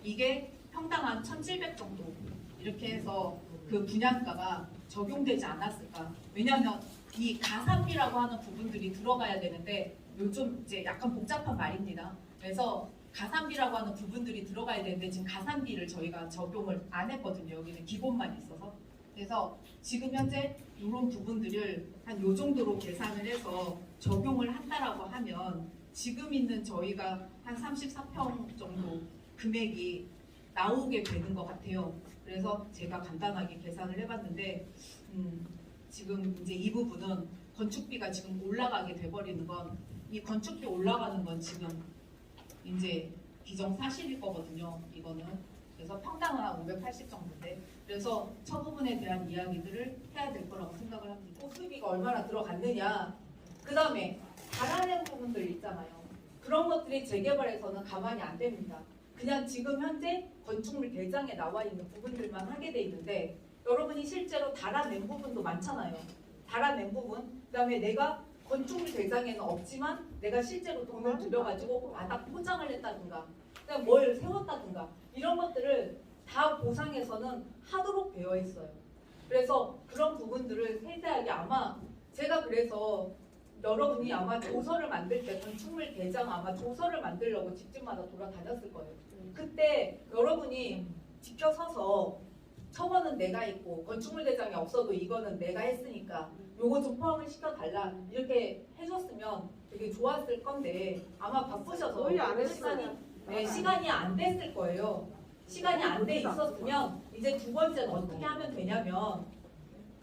이게 평당 한 1,700 정도 이렇게 해서 그 분양가가 적용되지 않았을까. 왜냐하면 이 가산비라고 하는 부분들이 들어가야 되는데 요즘 이제 약간 복잡한 말입니다. 그래서 가산비라고 하는 부분들이 들어가야 되는데 지금 가산비를 저희가 적용을 안 했거든요. 여기는 기본만 있어서. 그래서 지금 현재 이런 부분들을 한 요 정도로 계산을 해서 적용을 한다라고 하면 지금 있는 저희가 한 34평 정도 금액이 나오게 되는 것 같아요. 그래서 제가 간단하게 계산을 해봤는데 지금 이제 이 부분은 건축비가 지금 올라가게 돼버리는 건, 이 건축비 올라가는 건 지금 이제 기정사실일 거거든요. 이거는. 그래서 평당은 한 580 정도인데, 그래서 첫 부분에 대한 이야기들을 해야 될 거라고 생각을 합니다. 호수비가 얼마나 들어갔느냐, 그 다음에 잘하는 부분들 있잖아요. 그런 것들이 재개발에서는 가만히 안 됩니다. 그냥 지금 현재 건축물 대장에 나와 있는 부분들만 하게 돼 있는데, 여러분이 실제로 달아낸 부분도 많잖아요. 달아낸 부분, 그 다음에 내가 건축물 대장에는 없지만 내가 실제로 돈을 들여가지고 바닥 포장을 했다든가 그냥 뭘 세웠다든가 이런 것들을 다 보상에서는 하도록 되어 있어요. 그래서 그런 부분들을 세세하게 아마 제가 그래서 여러분이 아마 조서를 만들 때 건축물 대장 아마 조서를 만들려고 집집마다 돌아다녔을 거예요. 그때 여러분이 지켜서서 처벌은 내가 있고 건축물 대장이 없어도 이거는 내가 했으니까 요거 좀 포함을 시켜달라 이렇게 해줬으면 되게 좋았을 건데 아마 바쁘셔서 시간이 안 됐을 거예요. 시간이 안 돼 있었으면 이제 두 번째는 어떻게 하면 되냐면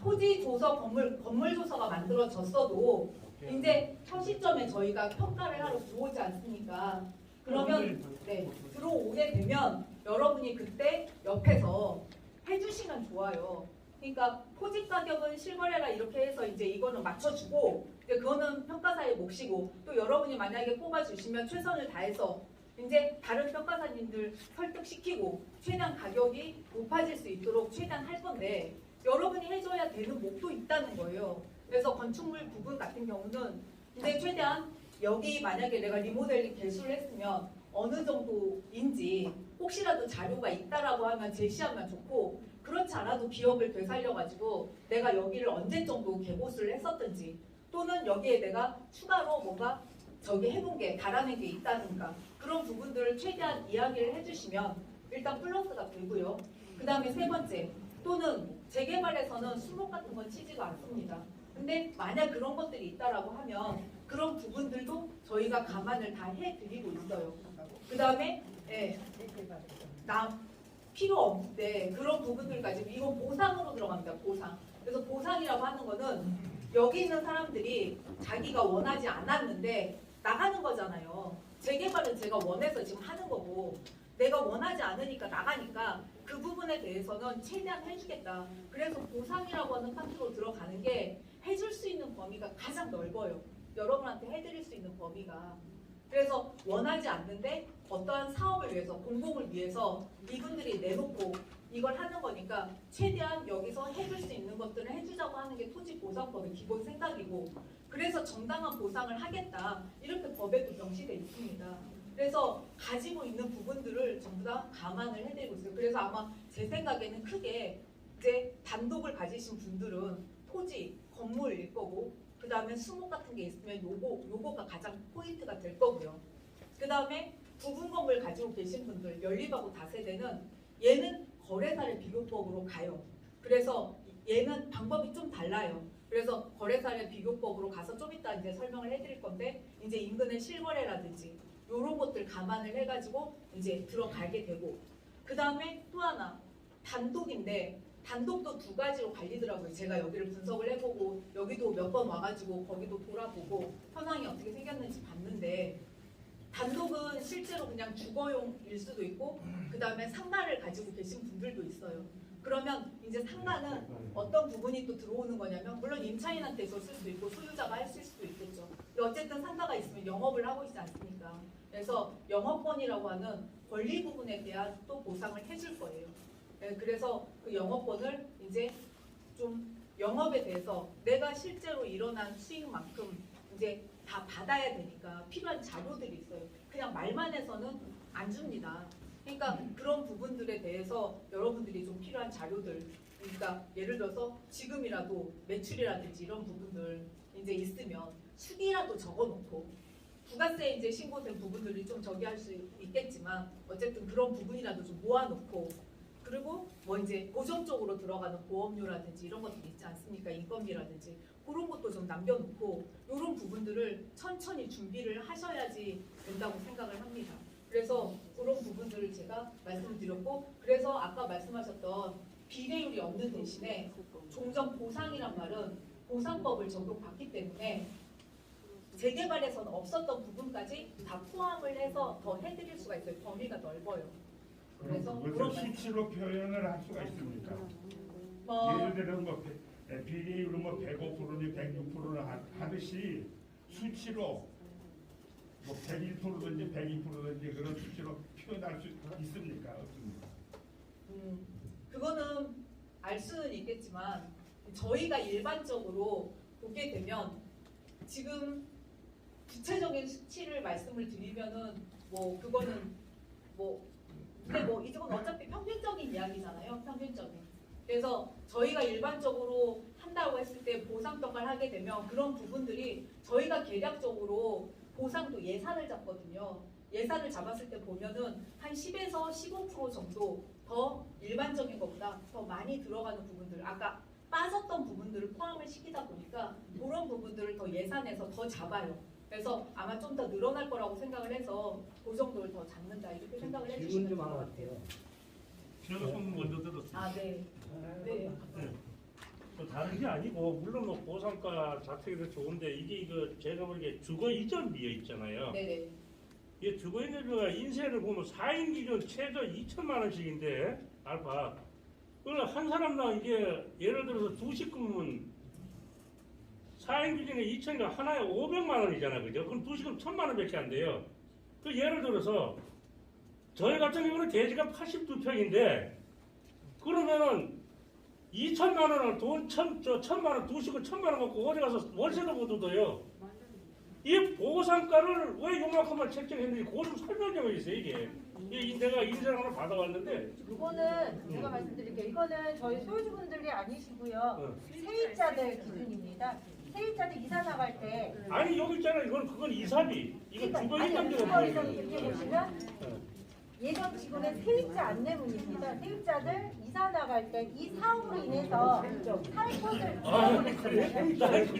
토지 조서 건물 조서가 만들어졌어도 이제 첫 시점에 저희가 평가를 하러 들어오지 않습니까? 그러면 들어오게 되면 여러분이 그때 옆에서 해주시면 좋아요. 그러니까 토지 가격은 실거래라 이렇게 해서 이제 이거는 맞춰주고 그거는 평가사의 몫이고 또 여러분이 만약에 뽑아주시면 최선을 다해서 이제 다른 평가사님들 설득시키고 최대한 가격이 높아질 수 있도록 최대한 할 건데 여러분이 해줘야 되는 몫도 있다는 거예요. 그래서 건축물 부분 같은 경우는 이제 최대한 여기 만약에 내가 리모델링 개수를 했으면 어느 정도인지 혹시라도 자료가 있다라고 하면 제시하면 좋고 그렇지 않아도 기억을 되살려가지고 내가 여기를 언제 정도 개보수를 했었든지 또는 여기에 내가 추가로 뭔가 저기 해본 게 달아낸 게 있다든가 그런 부분들을 최대한 이야기를 해주시면 일단 플러스가 되고요. 그 다음에 세 번째 또는 재개발에서는 수목 같은 건 치지가 않습니다. 근데 만약 그런 것들이 있다라고 하면 그런 부분들도 저희가 감안을 다 해드리고 있어요. 그 다음에 필요 없는데 그런 부분들까지 이건 보상으로 들어갑니다. 보상. 그래서 보상이라고 하는 거는 여기 있는 사람들이 자기가 원하지 않았는데 나가는 거잖아요. 재개발은 제가 원해서 지금 하는 거고 내가 원하지 않으니까 나가니까 그 부분에 대해서는 최대한 해주겠다. 그래서 보상이라고 하는 파트로 들어가는 게 해줄 수 있는 범위가 가장 넓어요. 여러분한테 해드릴 수 있는 범위가. 그래서 원하지 않는데 어떠한 사업을 위해서 공공을 위해서 이분들이 내놓고 이걸 하는 거니까 최대한 여기서 해줄 수 있는 것들을 해주자고 하는 게 토지보상법의 기본 생각이고 그래서 정당한 보상을 하겠다 이렇게 법에도 명시되어 있습니다. 그래서 가지고 있는 부분들을 전부 다 감안을 해드리고 있어요. 그래서 아마 제 생각에는 크게 이제 단독을 가지신 분들은 토지, 건물일 거고 그 다음에 수목 같은 게 있으면 요거가 가장 포인트가 될 거고요. 그 다음에 부분 건물 가지고 계신 분들 연립하고 다세대는 얘는 거래사례 비교법으로 가요. 그래서 얘는 방법이 좀 달라요. 그래서 거래사례 비교법으로 가서 좀 이따 이제 설명을 해드릴 건데 이제 인근의 실거래라든지 이런 것들 감안을 해가지고 이제 들어가게 되고 그 다음에 또 하나 단독인데 단독도 두 가지로 갈리더라고요. 제가 여기를 분석을 해보고 여기도 몇 번 와가지고 거기도 돌아보고 현황이 어떻게 생겼는지 봤는데 단독은 실제로 그냥 주거용일 수도 있고 그 다음에 상가를 가지고 계신 분들도 있어요. 그러면 이제 상가는 어떤 부분이 또 들어오는 거냐면 물론 임차인한테서 쓸 수 있고 소유자가 했을 수도 있겠죠. 근데 어쨌든 상가가 있으면 영업을 하고 있지 않습니까? 그래서 영업권이라고 하는 권리 부분에 대한 또 보상을 해줄 거예요. 그래서 그 영업권을 이제 좀 영업에 대해서 내가 실제로 일어난 수익만큼 이제 다 받아야 되니까 필요한 자료들이 있어요. 그냥 말만 해서는 안 줍니다. 그러니까 그런 부분들에 대해서 여러분들이 좀 필요한 자료들, 그러니까 예를 들어서 지금이라도 매출이라든지 이런 부분들 이제 있으면 수기라도 적어놓고 부가세 이제 신고된 부분들이 좀 저기 할 수 있겠지만 어쨌든 그런 부분이라도 좀 모아놓고 그리고 뭐 이제 고정적으로 들어가는 보험료라든지 이런 것들이 있지 않습니까? 인건비라든지 그런 것도 좀 남겨놓고 이런 부분들을 천천히 준비를 하셔야지 된다고 생각을 합니다. 그래서 그런 부분들을 제가 말씀을 드렸고 그래서 아까 말씀하셨던 비례율이 없는 대신에 종전 보상이란 말은 보상법을 적용받기 때문에 재개발에서는 없었던 부분까지 다 포함을 해서 더 해드릴 수가 있어요. 범위가 넓어요. 그래서 그것을 수치로 표현을 할 수가 있습니까? 뭐 예를 들어 뭐 비례율은 뭐 105%니 106%는 하듯이 수치로 뭐 101%든지 102%든지 그런 수치로 표현할 수 있습니까? 없습니까? 그거는 알 수는 있겠지만 저희가 일반적으로 보게 되면 지금 구체적인 수치를 말씀을 드리면은 뭐 그거는 근데 이건 어차피 평균적인 이야기잖아요. 평균적인. 그래서 저희가 일반적으로 한다고 했을 때 보상 평가를 하게 되면 그런 부분들이 저희가 계략적으로 보상도 예산을 잡거든요. 예산을 잡았을 때 보면은 한 10에서 15% 정도 더 일반적인 것보다 더 많이 들어가는 부분들 아까 빠졌던 부분들을 포함을 시키다 보니까 그런 부분들을 더 예산에서 더 잡아요. 그래서 아마 좀 더 늘어날 거라고 생각을 해서 그 정도를 더 잡는다 이렇게 생각을 해주시면 질문 좀 될것 하나 같아요. 할게요. 제가 손 먼저 들었습니다. 아 네. 네. 뭐 다른 게 아니고 물론 뭐 보상가 자체도 좋은데 이게 제가 보기에 주거 이전 비어 있잖아요. 네네. 이 주거 이전 비가 인세를 보면 4인 기준 최저 2천만 원씩인데 알파. 그걸 한 사람당 이게 예를 들어서 2식구면 4인 기준에 2천이가 하나에 500만 원이잖아, 그죠? 그럼 2식은 1,000만 원밖에 안 돼요. 그 예를 들어서 저희 같은 경우는 대지가 82평인데 그러면은 2천만 원을 돈 1,000만 원 2식은 1,000만 원 갖고 어디 가서 월세도 못 얻어요. 이 보상가를 왜 요만큼만 책정했는지 그거 좀 설명 좀 해주세요, 이게. 내가 인쇄를 하나 받아왔는데 이거는 제가 말씀드릴게요. 이거는 저희 소유주분들이 아니시고요. 세입자들 기준입니다. 세입자들 이사 나갈 때 아니 여기 있잖아 그건 이사비 이거 주거 이전비가 주거에서 이렇게 보시면 예전 직원의 세입자 안내문입니다. 세입자들 이사 나갈 때 이 사업으로 인해서 살 곳을 나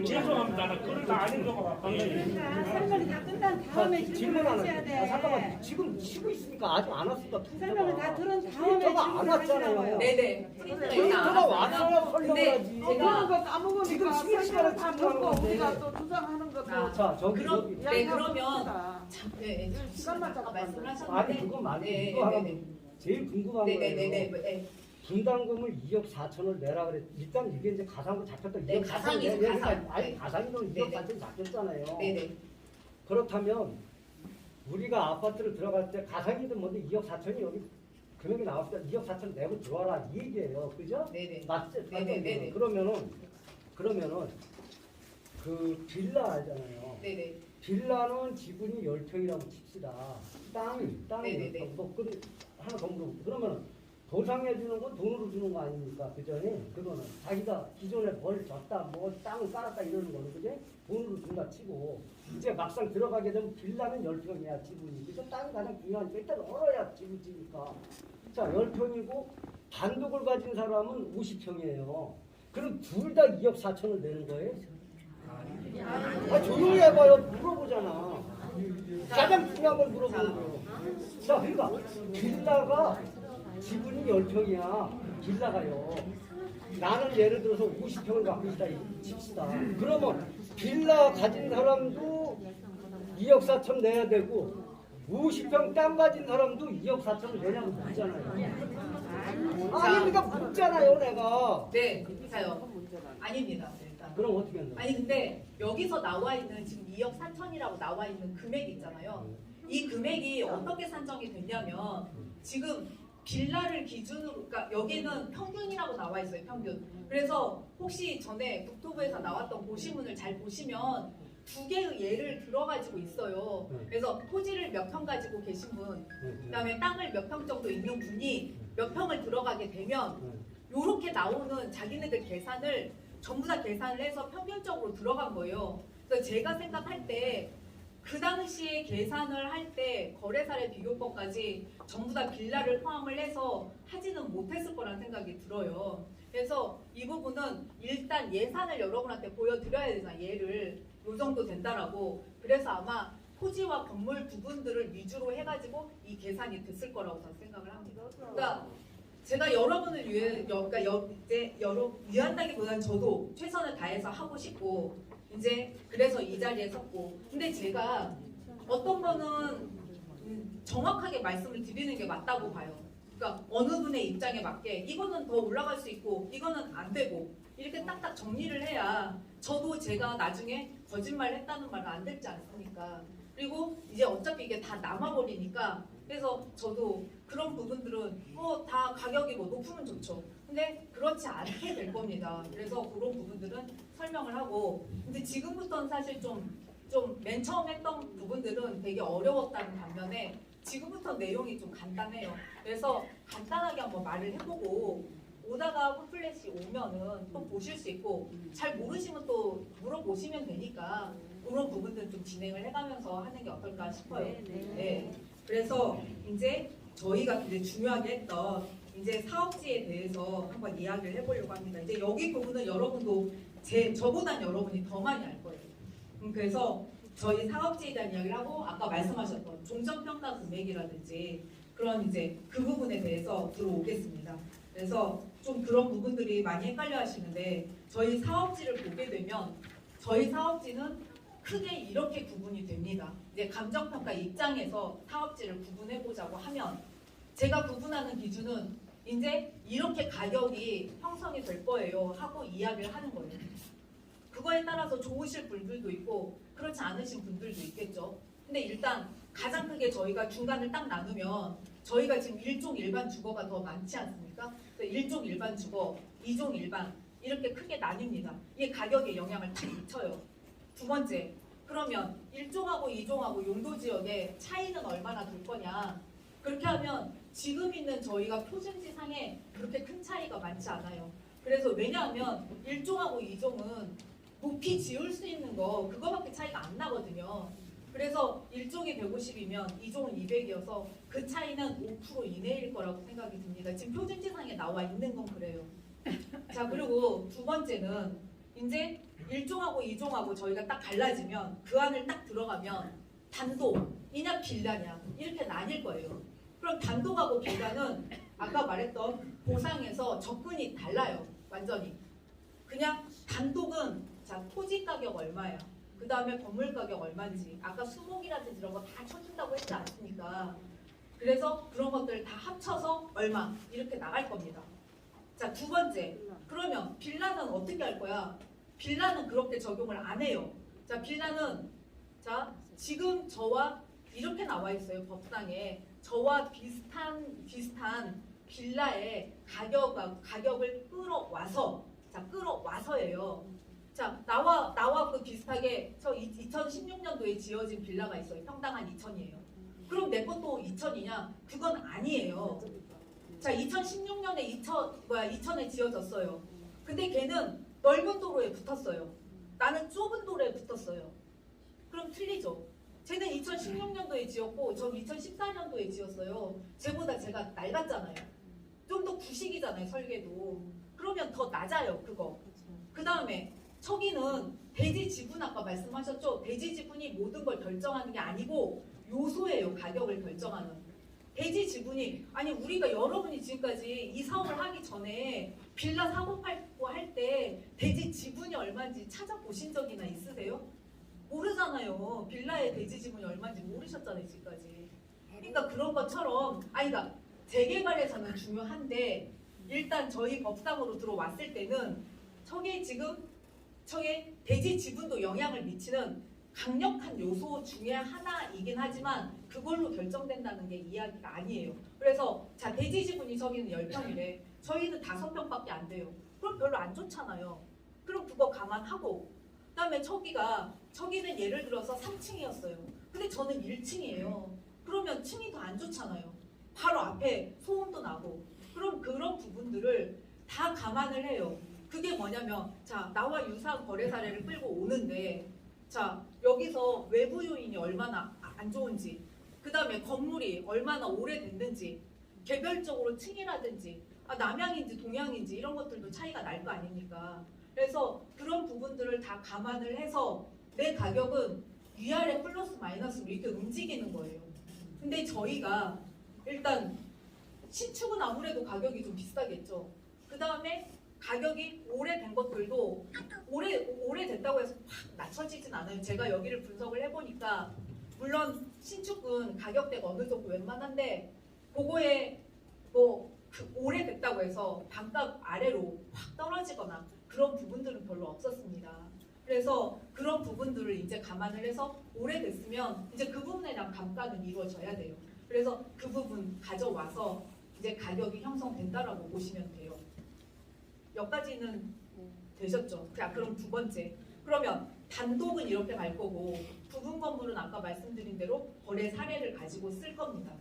죄송합니다. 나 그걸 다 아닌 거 같아. 설명이 다 끝난 다음에 질문을 하셔야 돼. 잠깐만 지금 쉬고 있으니까 아직 안 왔습니다. 설명을 다 들은 다음에 트위터가 안 질문을 왔잖아요. 하시라고요. 네네. 트위터가 왔어야 근데 설명하지. 그런 거 까먹으니까 지금 쉬는 시간을 다 집중하는 묻고 건데. 우리가 또 주장하는 것도 아, 자 저기 그럼 저기. 네 그러면 봅시다. 네 시간만 아까 잡고 말씀을 아니 하셨는데 그건 맞네. 네, 이거 하나 네네. 제일 궁금한 네네네네. 거예요. 네. 분담금을 2억 4천을 내라 그래. 일단 이게 이제 가상으로 잡혔다. 네, 2억 4천 가상이죠, 내라. 가상. 아니 네. 가상이로 2억 네네. 4천 잡혔잖아요. 네네. 그렇다면 우리가 아파트를 들어갈 때 가상이든 뭔데 2억 4천이 여기 금액이 나왔을 때 2억 4천 내고 들어와라 이 얘기예요. 그죠? 네네. 맞죠? 네네네네. 그러면은 그 빌라 알잖아요. 네네. 빌라는 지분이 10평이라고 칩시다. 땅이 네네네. 10평. 뭐 하나 더 물어볼게요. 그러면 보상해 주는 건 돈으로 주는 거 아닙니까? 그전에 그거는 자기가 기존에 벌 줬다, 뭐 땅을 깔았다 이러는 거는 그제 돈으로 준다 치고 이제 막상 들어가게 되면 빌라는 10평이야 지분이. 그래서 땅이 가장 중요하니까 일단 얼어야 지분이니까. 자 10평이고 단독을 가진 사람은 50평이에요. 그럼 둘 다 2억 4천을 내는 거예요? 아, 조용히 해봐요. 물어보잖아. 가장 중요한 걸 물어보는 거예요. 자, 그러니까 빌라가 지분이 10평이야. 빌라가요. 나는 예를 들어서 50평을 갖고 있다 칩시다. 그러면 빌라 가진 사람도 2억 4천 내야 되고 50평 땅 가진 사람도 2억 4천을 내냐고 묻잖아요. 아니 그러니까 묻잖아요 내가. 네, 자요. 아닙니다. 일단. 그럼 어떻게 한다? 아니 근데 여기서 나와 있는 지금 2억 4천이라고 나와 있는 금액 있잖아요. 이 금액이 어떻게 산정이 됐냐면 지금 빌라를 기준으로, 그러니까 여기는 평균이라고 나와 있어요. 평균. 그래서 혹시 전에 국토부에서 나왔던 고시문을 잘 보시면 두 개의 예를 들어가지고 있어요. 그래서 토지를 몇 평 가지고 계신 분, 그다음에 땅을 몇 평 정도 있는 분이 몇 평을 들어가게 되면 요렇게 나오는 자기네들 계산을 전부 다 계산을 해서 평균적으로 들어간 거예요. 그래서 제가 생각할 때 그 당시에 계산을 할 때 거래사례 비교법까지 전부 다 빌라를 포함을 해서 하지는 못했을 거라는 생각이 들어요. 그래서 이 부분은 일단 예산을 여러분한테 보여드려야 되잖아. 예를 요 정도 된다라고. 그래서 아마 토지와 건물 부분들을 위주로 해가지고 이 계산이 됐을 거라고 저는 생각을 합니다. 그러니까 제가 여러분을 위해, 그러니까 이제 위한다기보다는 저도 최선을 다해서 하고 싶고 이제 그래서 이 자리에 섰고, 근데 제가 어떤 거는 정확하게 말씀을 드리는 게 맞다고 봐요. 그러니까 어느 분의 입장에 맞게 이거는 더 올라갈 수 있고 이거는 안 되고 이렇게 딱딱 정리를 해야 저도 제가 나중에 거짓말 했다는 말은 안 듣지 않습니까? 그리고 이제 어차피 이게 다 남아버리니까, 그래서 저도 그런 부분들은 다 가격이 높으면 좋죠. 근데 그렇지 않게 될 겁니다. 그래서 그런 부분들은 설명을 하고, 근데 지금부터는 사실 좀 맨 처음 했던 부분들은 되게 어려웠다는 반면에 지금부터 내용이 좀 간단해요. 그래서 간단하게 한번 말을 해보고 오다가 홈플래시 오면은 또 보실 수 있고, 잘 모르시면 또 물어보시면 되니까 그런 부분들 좀 진행을 해가면서 하는 게 어떨까 싶어요. 네. 그래서 이제 저희가 이제 중요하게 했던 이제 사업지에 대해서 한번 이야기를 해보려고 합니다. 이제 여기 부분은 여러분도 저보단 여러분이 더 많이 알 거예요. 그래서 저희 사업지에 대한 이야기를 하고 아까 말씀하셨던 종전평가 금액이라든지 그런 이제 그 부분에 대해서 들어오겠습니다. 그래서 좀 그런 부분들이 많이 헷갈려 하시는데, 저희 사업지를 보게 되면 저희 사업지는 크게 이렇게 구분이 됩니다. 이제 감정평가 입장에서 사업지를 구분해 보자고 하면 제가 구분하는 기준은 이제 이렇게 가격이 형성이 될 거예요 하고 이야기를 하는 거예요. 그거에 따라서 좋으실 분들도 있고 그렇지 않으신 분들도 있겠죠. 근데 일단 가장 크게 저희가 중간을 딱 나누면 저희가 지금 1종 일반 주거가 더 많지 않습니까? 1종 일반 주거, 2종 일반 이렇게 크게 나뉩니다. 이게 가격에 영향을 다 미쳐요. 두 번째, 그러면 1종하고 2종하고 용도지역의 차이는 얼마나 될 거냐. 그렇게 하면 지금 있는 저희가 표준지상에 그렇게 큰 차이가 많지 않아요. 그래서 왜냐하면 1종하고 2종은 높이 지을 수 있는 거 그거밖에 차이가 안 나거든요. 그래서 1종이 150이면 2종은 200이어서 그 차이는 5% 이내일 거라고 생각이 듭니다. 지금 표준지상에 나와 있는 건 그래요. 자, 그리고 두 번째는 이제 1종하고 2종하고 저희가 딱 갈라지면 그 안을 딱 들어가면 단독이냐 빌라냐 이렇게 나뉠 거예요. 그럼 단독하고 빌라는 아까 말했던 보상에서 접근이 달라요. 완전히. 그냥 단독은 자 토지 가격 얼마야. 그 다음에 건물 가격 얼마인지 아까 수목이라든지 이런 거 다 쳐준다고 했지 않습니까? 그래서 그런 것들 다 합쳐서 얼마 이렇게 나갈 겁니다. 자, 두 번째, 그러면 빌라는 어떻게 할 거야? 빌라는 그렇게 적용을 안 해요. 자, 빌라는 자 지금 저와 이렇게 나와 있어요. 법상에 저와 비슷한 빌라의 가격을 끌어와서예요. 자, 나와 그 비슷하게 저 2016년도에 지어진 빌라가 있어요. 평당 한 2천이에요. 그럼 내 것도 2천이냐? 그건 아니에요. 자, 2016년에 2천에 지어졌어요. 근데 걔는 넓은 도로에 붙었어요. 나는 좁은 도로에 붙었어요. 그럼 틀리죠. 쟤는 2016년도에 지었고 전 2014년도에 지었어요. 쟤보다 제가 낡았잖아요. 좀 더 구식이잖아요. 설계도. 그러면 더 낮아요. 그거. 그 다음에 저기는 대지 지분 아까 말씀하셨죠? 대지 지분이 모든 걸 결정하는 게 아니고 요소예요. 가격을 결정하는. 대지 지분이 아니 우리가 여러분이 지금까지 이 사업을 하기 전에 빌라 사고 팔고 할 때 대지 지분이 얼마인지 찾아보신 적이나 있으세요? 모르잖아요. 빌라의 대지 지분이 얼마인지 모르셨잖아요. 지금까지. 그러니까 그런 것처럼 아니 그러니까 재개발에서는 중요한데 일단 저희 법상으로 들어왔을 때는 저게 지금 저게 대지 지분도 영향을 미치는 강력한 요소 중에 하나이긴 하지만 그걸로 결정된다는 게 이야기가 아니에요. 그래서 자 대지 지분이 저기는 10평이래. 저희는 5평밖에 안 돼요. 그럼 별로 안 좋잖아요. 그럼 그거 감안하고 그다음에 저기는 예를 들어서 3층이었어요. 근데 저는 1층이에요. 그러면 층이 더 안 좋잖아요. 바로 앞에 소음도 나고 그럼 그런 부분들을 다 감안을 해요. 그게 뭐냐면 자 나와 유사한 거래 사례를 끌고 오는데 자 여기서 외부 요인이 얼마나 안 좋은지 그 다음에 건물이 얼마나 오래됐는지 개별적으로 층이라든지 남향인지 동향인지 이런 것들도 차이가 날 거 아닙니까? 그래서 그런 부분들을 다 감안을 해서 내 가격은 위아래 플러스 마이너스로 이렇게 움직이는 거예요. 근데 저희가 일단 신축은 아무래도 가격이 좀 비싸겠죠. 그 다음에 가격이 오래된 것들도 오래됐다고 해서 확 낮춰지진 않아요. 제가 여기를 분석을 해보니까 물론 신축은 가격대가 어느 정도 웬만한데 그거에 오래됐다고 해서 반값 아래로 확 떨어지거나 그런 부분들은 별로 없었습니다. 그래서 그런 부분들을 이제 감안을 해서 오래됐으면 이제 그 부분에 대한 감가는 이루어져야 돼요. 그래서 그 부분 가져와서 이제 가격이 형성된다라고 보시면 돼요. 여기까지는 되셨죠? 자, 그럼 두 번째. 그러면 단독은 이렇게 갈 거고 부분 건물은 아까 말씀드린 대로 거래 사례를 가지고 쓸 겁니다.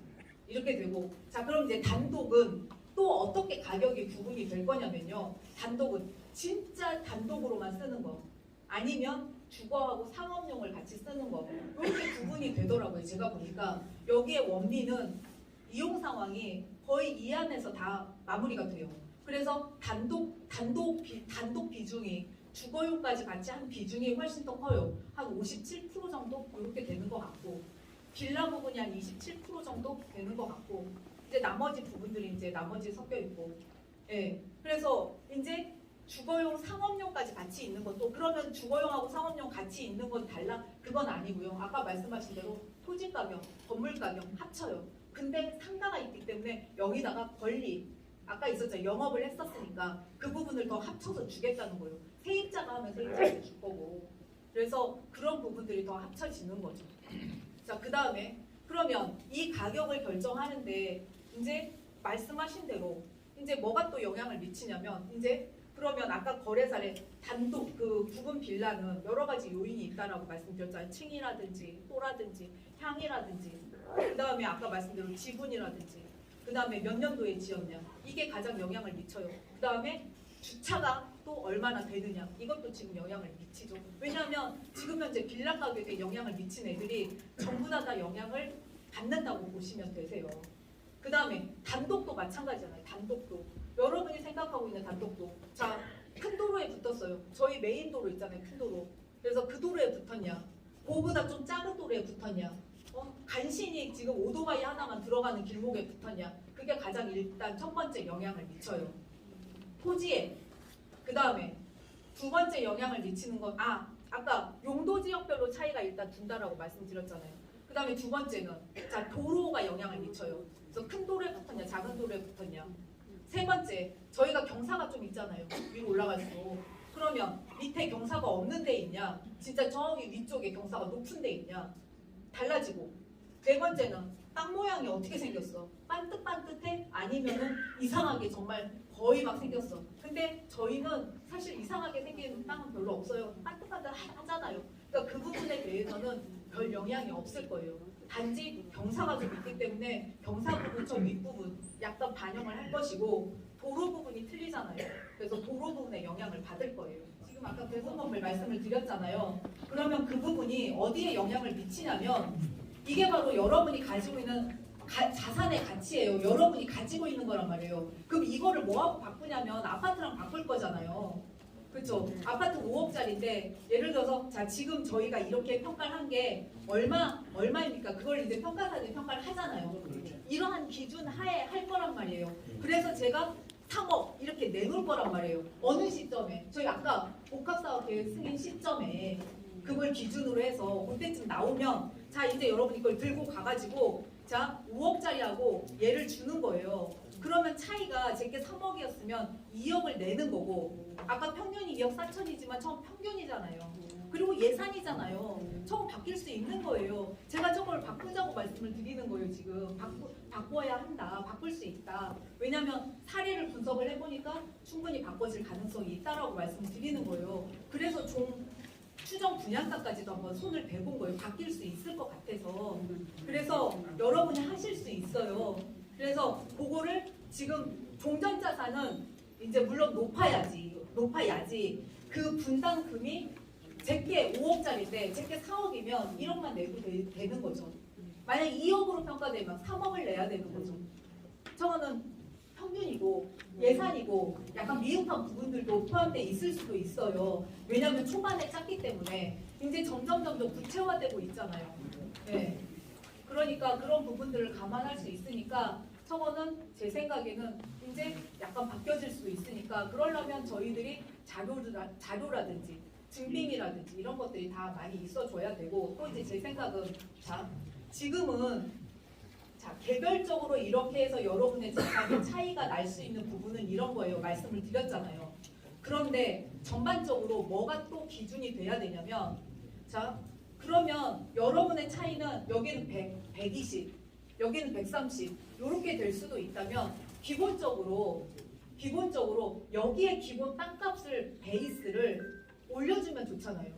이렇게 되고 자 그럼 이제 단독은 또 어떻게 가격이 구분이 될 거냐면요. 단독은 진짜 단독으로만 쓰는 거 아니면 주거하고 상업용을 같이 쓰는 거 이렇게 구분이 되더라고요. 제가 보니까 여기에 원리는 이용 상황이 거의 이 안에서 다 마무리가 돼요. 그래서 단독 비중이 주거용까지 같이 한 비중이 훨씬 더 커요. 한 57% 정도 이렇게 되는 것 같고 빌라 부분이 한 27% 정도 되는 것 같고 이제 나머지 부분들이 이제 나머지 섞여 있고 예 그래서 이제 주거용 상업용까지 같이 있는 것도 그러면 주거용하고 상업용 같이 있는 건 달라 그건 아니고요. 아까 말씀하신 대로 토지 가격, 건물 가격 합쳐요. 근데 상가가 있기 때문에 여기다가 권리 아까 있었죠. 영업을 했었으니까 그 부분을 더 합쳐서 주겠다는 거예요. 세입자가 하면 세입자한테 줄 거고 그래서 그런 부분들이 더 합쳐지는 거죠. 자, 그 다음에 그러면 이 가격을 결정하는데 이제 말씀하신 대로 이제 뭐가 또 영향을 미치냐면 이제 그러면 아까 거래 사례 단독 그 부분 빌라는 여러 가지 요인이 있다라고 말씀드렸잖아요. 층이라든지 또라든지 향이라든지 그 다음에 아까 말씀드린 지분이라든지 그 다음에 몇 년도에 지었냐 이게 가장 영향을 미쳐요. 그 다음에 주차가 또 얼마나 되느냐 이것도 지금 영향을 미치죠. 왜냐하면 지금 현재 빌라 가격에 영향을 미친 애들이 전부 다 영향을 받는다고 보시면 되세요. 그 다음에 단독도 마찬가지잖아요. 단독도 여러분이 생각하고 있는 단독도 자 큰 도로에 붙었어요. 저희 메인 도로 있잖아요. 큰 도로. 그래서 그 도로에 붙었냐 그거보다 좀 작은 도로에 붙었냐 간신히 지금 오토바이 하나만 들어가는 길목에 붙었냐 그게 가장 일단 첫 번째 영향을 미쳐요. 토지에 그 다음에 두 번째 영향을 미치는 건 아까 용도 지역별로 차이가 일단 둔다라고 말씀드렸잖아요. 그 다음에 두 번째는 자 도로가 영향을 미쳐요. 그래서 큰 도로에 붙었냐 작은 도로에 붙었냐. 세 번째 저희가 경사가 좀 있잖아요. 위로 올라갈수록 그러면 밑에 경사가 없는 데 있냐 진짜 저기 위쪽에 경사가 높은 데 있냐 달라지고 네 번째는 땅 모양이 어떻게 생겼어? 반듯반듯해? 아니면은 이상하게 정말 거의 막 생겼어. 근데 저희는 사실 이상하게 생긴 땅은 별로 없어요. 반듯반듯하잖아요. 그러니까 그 부분에 대해서는 별 영향이 없을 거예요. 단지 경사가 좀 있기 때문에 경사 부분 저 윗부분 약간 반영을 할 것이고 도로 부분이 틀리잖아요. 그래서 도로 부분에 영향을 받을 거예요. 지금 아까 배송건물 말씀을 드렸잖아요. 그러면 그 부분이 어디에 영향을 미치냐면 이게 바로 여러분이 가지고 있는 자산의 가치예요. 여러분이 가지고 있는 거란 말이에요. 그럼 이거를 뭐하고 바꾸냐면 아파트랑 바꿀 거잖아요. 그렇죠? 아파트 5억짜리인데 예를 들어서 자 지금 저희가 이렇게 평가를 한 게 얼마입니까? 그걸 이제 평가사들이 평가를 하잖아요. 이러한 기준 하에 할 거란 말이에요. 그래서 제가 3억 이렇게 내놓을 거란 말이에요. 어느 시점에 저희 아까 복합사업 계획 승인 시점에 그걸 기준으로 해서 그때쯤 나오면 자 이제 여러분이 이걸 들고 가가지고 자 5억짜리하고 얘를 주는 거예요. 그러면 차이가 제게 3억이었으면 2억을 내는 거고 아까 평균이 2억 4천이지만 처음 평균이잖아요. 그리고 예산이잖아요. 저거 바뀔 수 있는 거예요. 제가 저걸 바꾸자고 말씀을 드리는 거예요. 지금 바꿔야 한다. 바꿀 수 있다. 왜냐하면 사례를 분석을 해보니까 충분히 바꿔질 가능성이 있다라고 말씀을 드리는 거예요. 그래서 좀 추정 분양가까지도 한번 손을 대본 거예요. 바뀔 수 있을 것 같아서. 그래서 여러분이 하실 수 있어요. 그래서 그거를 지금 종전자산은 이제 물론 높아야지 그 분담금이 제게 5억짜리인데 제게 4억이면 1억만 내도 되는 거죠. 만약 2억으로 평가되면 3억을 내야 되는 거죠. 저거는 평균이고 예산이고 약간 미흡한 부분들도 포함되어 있을 수도 있어요. 왜냐하면 초반에 짰기 때문에 이제 점점 구체화되고 있잖아요. 네. 그러니까 그런 부분들을 감안할 수 있으니까 저거는 제 생각에는 이제 약간 바뀌어질 수 있으니까 그러려면 저희들이 자료라든지 증빙이라든지 이런 것들이 다 많이 있어줘야 되고 또 이제 제 생각은 자 지금은 자 개별적으로 이렇게 해서 여러분의 재산에 차이가 날 수 있는 부분은 이런 거예요. 말씀을 드렸잖아요. 그런데 전반적으로 뭐가 또 기준이 돼야 되냐면 자 그러면 여러분의 차이는 여기는 100, 120, 여기는 130 이렇게 될 수도 있다면 기본적으로 여기에 기본 땅값을 베이스를 올려주면 좋잖아요.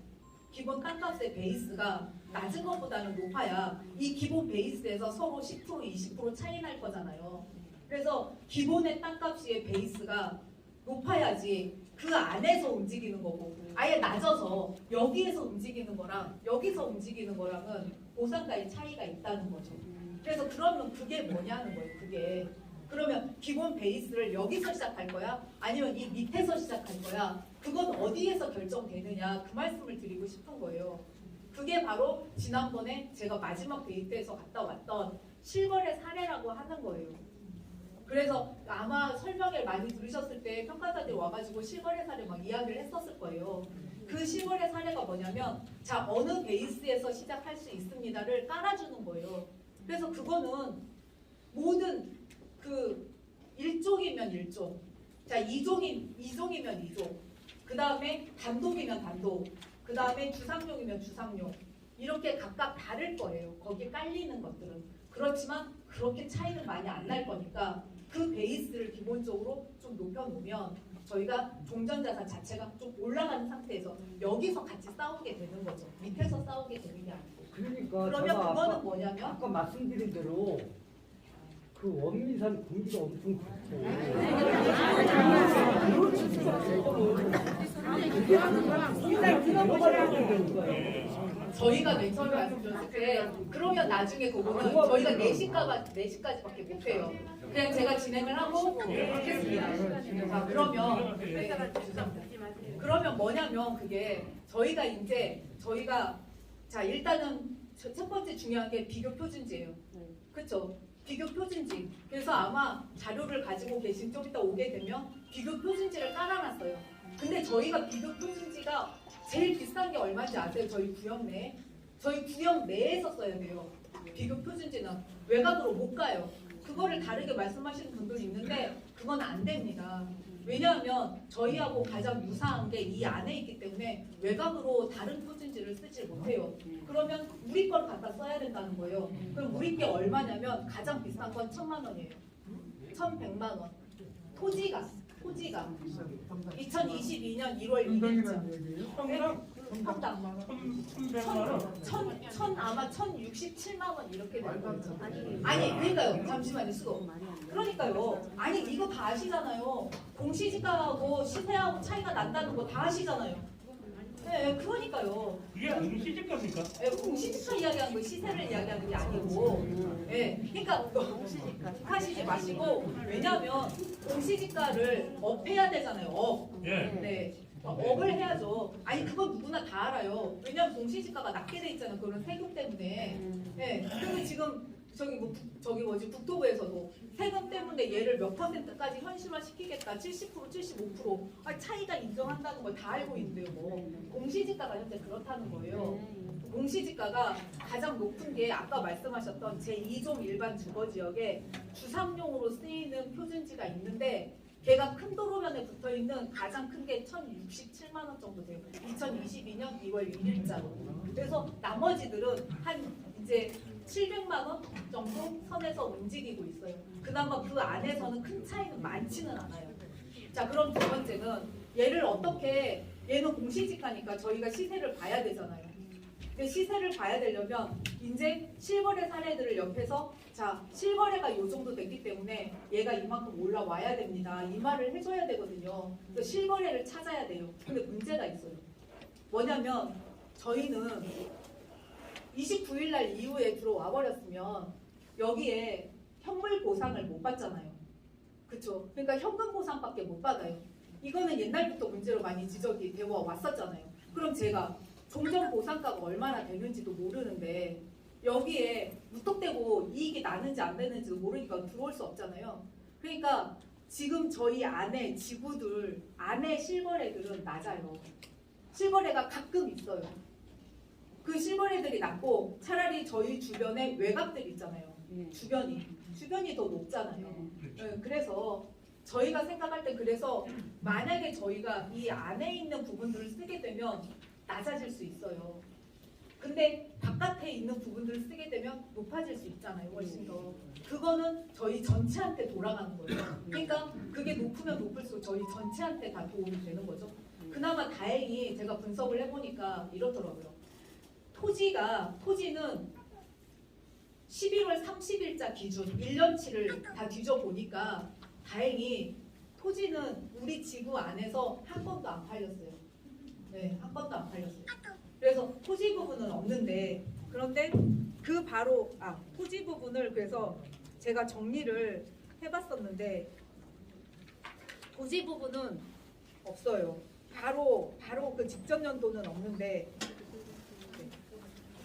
기본 땅값의 베이스가 낮은 것보다는 높아야 이 기본 베이스에서 서로 10% 20% 차이 날 거잖아요. 그래서 기본의 땅값의 베이스가 높아야지 그 안에서 움직이는 거고 아예 낮아서 여기에서 움직이는 거랑 여기서 움직이는 거랑은 보상가의 차이가 있다는 거죠. 그래서 그러면 그게 뭐냐는 거예요. 그게 그러면 기본 베이스를 여기서 시작할 거야? 아니면 이 밑에서 시작할 거야? 그건 어디에서 결정되느냐 그 말씀을 드리고 싶은 거예요. 그게 바로 지난번에 제가 마지막 데이트 때에서 갔다 왔던 실거래 사례라고 하는 거예요. 그래서 아마 설명을 많이 들으셨을 때 평가사들이 와가지고 실거래 사례 막 이야기를 했었을 거예요. 그 실거래 사례가 뭐냐면 자 어느 베이스에서 시작할 수 있습니다를 깔아주는 거예요. 그래서 그거는 모든 그 1족이면 1족, 자 2종이면 2족, 그 다음에 단독이면 단독, 그 다음에 주상용이면 주상용 이렇게 각각 다를 거예요. 거기에 깔리는 것들은. 그렇지만 그렇게 차이는 많이 안 날 거니까 그 베이스를 기본적으로 좀 높여놓으면 저희가 종전자산 자체가 좀 올라가는 상태에서 여기서 같이 싸우게 되는 거죠. 밑에서 싸우게 되는 게 아니고. 그러니까 그러면 제가 그거는 뭐냐면 아까 말씀드린 대로 그 원미산 공기가 엄청 좋고 저희가 맨 처음에 말씀드렸을 때 그러면 나중에 그거는 저희가 4시까지밖에 못해요. 그냥 제가 진행을 하고 하겠습니다. 자 그러면 그러면 뭐냐면 그게 저희가 자 일단은 첫 번째 중요한 게 비교 표준지예요. 그렇죠? 비교 표준지. 그래서 아마 자료를 가지고 계신 좀 이따 오게 되면 비교 표준지를 깔아놨어요. 근데 저희가 비교 표준지가 제일 비싼 게 얼마인지 아세요? 저희 구역 내에. 저희 구역 내에서 써야 돼요. 비교 표준지는 외곽으로 못 가요. 그거를 다르게 말씀하시는 분들이 있는데 그건 안 됩니다. 왜냐하면 저희하고 가장 유사한 게 이 안에 있기 때문에 외곽으로 다른 표준지를 쓰지 못해요. 그러면 우리 걸 갖다 써야 된다는 거예요. 그럼 우리 게 얼마냐면 가장 비싼 건 1,000만 원이에요. 1,100만 원. 토지가 2022년 1월 1일자. 평당 1,100만 원. 아마 1,067만 원 이렇게 되는 거죠. 아니 그러니까요. 잠시만요. 수도. 그러니까요. 아니 이거 다 아시잖아요. 공시지가하고 시세하고 차이가 난다는 거 다 아시잖아요. 네, 그러니까요. 이게 공시지가입니까? 예, 공시지가 이야기하는 거 시세를 이야기하는 게 아니고, 예, 그러니까 하시지 마시고, 왜냐하면 공시지가를 업해야 되잖아요. 업. 예. 네. 업을 해야죠. 아니 그건 누구나 다 알아요. 왜냐하면 공시지가가 낮게 돼 있잖아요. 그런 세금 때문에. 네. 그리고 지금 저기 뭐지 국토부에서도 세금 때문에 얘를 몇 %까지 현실화 시키겠다. 70%, 75%. 아, 차이가 인정한다는 걸 다 알고 있는데요. 뭐 공시지가가 현재 그렇다는 거예요. 공시지가가 가장 높은 게 아까 말씀하셨던 제2종 일반 주거지역에 주상용으로 쓰이는 표준지가 있는데 걔가 큰 도로변에 붙어 있는 가장 큰 게 1,067만 원 정도 돼요. 2022년 2월 1일자로. 그래서 나머지들은 한 이제 700만 원 정도 선에서 움직이고 있어요. 그나마 그 안에서는 큰 차이는 많지는 않아요. 자, 그럼 두 번째는 얘를 어떻게 얘는 공시지가니까 저희가 시세를 봐야 되잖아요. 근데 시세를 봐야 되려면 이제 실거래 사례들을 옆에서 자 실거래가 이 정도 됐기 때문에 얘가 이만큼 올라와야 됩니다. 이 말을 해줘야 되거든요. 그래서 실거래를 찾아야 돼요. 근데 문제가 있어요. 뭐냐면 저희는 29일 날 이후에 들어와 버렸으면 여기에 현물 보상을 못 받잖아요. 그렇죠? 그러니까 현금 보상밖에 못 받아요. 이거는 옛날부터 문제로 많이 지적이 되어 왔었잖아요. 그럼 제가 종전 보상가가 얼마나 되는지도 모르는데 여기에 무턱대고 이익이 나는지 안 되는지도 모르니까 들어올 수 없잖아요. 그러니까 지금 저희 안에 지구들 안에 실거래들은 낮아요. 실거래가 가끔 있어요. 그 실거래들이 낮고 차라리 저희 주변에 외곽들 있잖아요. 주변이 더 높잖아요. 그래서 저희가 생각할 때 그래서 만약에 저희가 이 안에 있는 부분들을 쓰게 되면 낮아질 수 있어요. 근데 바깥에 있는 부분들을 쓰게 되면 높아질 수 있잖아요. 훨씬 더. 그거는 저희 전체한테 돌아가는 거예요. 그러니까 그게 높으면 높을수록 저희 전체한테 다 도움이 되는 거죠. 그나마 다행히 제가 분석을 해보니까 이렇더라고요. 토지는 11월 30일자 기준 1년치를 다 뒤져보니까 다행히 토지는 우리 지구 안에서 한 번도 안 팔렸어요. 네, 한 번도 안 팔렸어요. 그래서 토지 부분은 없는데 그런데 그 바로 토지 부분을 그래서 제가 정리를 해봤었는데 토지 부분은 없어요. 바로 그 직전 연도는 없는데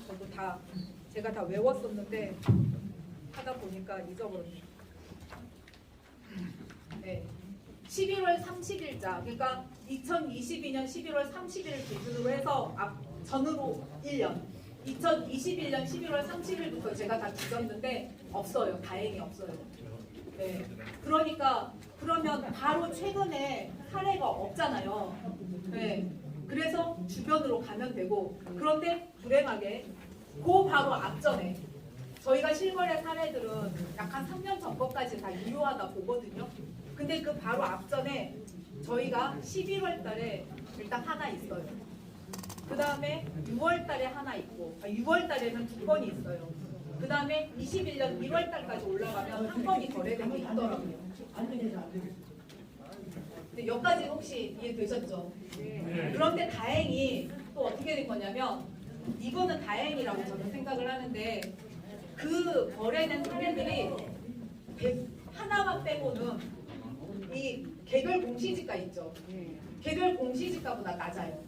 저도 제가 다 외웠었는데 하다 보니까 잊어버렸네요. 네. 11월 30일자, 그러니까 2022년 11월 30일 기준으로 해서 전으로 1년, 2021년 11월 30일부터 제가 다 뒤졌는데 없어요. 다행히 없어요. 네. 그러면 바로 최근에 사례가 없잖아요. 네. 그래서 주변으로 가면 되고 그런데 불행하게 그 바로 앞전에 저희가 실거래 사례들은 약 한 3년 전 것까지 다 유효하다 보거든요. 근데 그 바로 앞전에 저희가 11월 달에 일단 하나 있어요. 그 다음에 6월 달에 하나 있고 6월 달에는 2건이 있어요. 그 다음에 21년 1월 달까지 올라가면 한 건이 거래된 게 있더라고요. 근데 여기까지 혹시 이해되셨죠? 그런데 다행히 또 어떻게 된 거냐면 이거는 다행이라고 저는 생각을 하는데 그 거래된 사례들이 하나만 빼고는 이 개별 공시지가 있죠. 개별 공시지가보다 낮아요.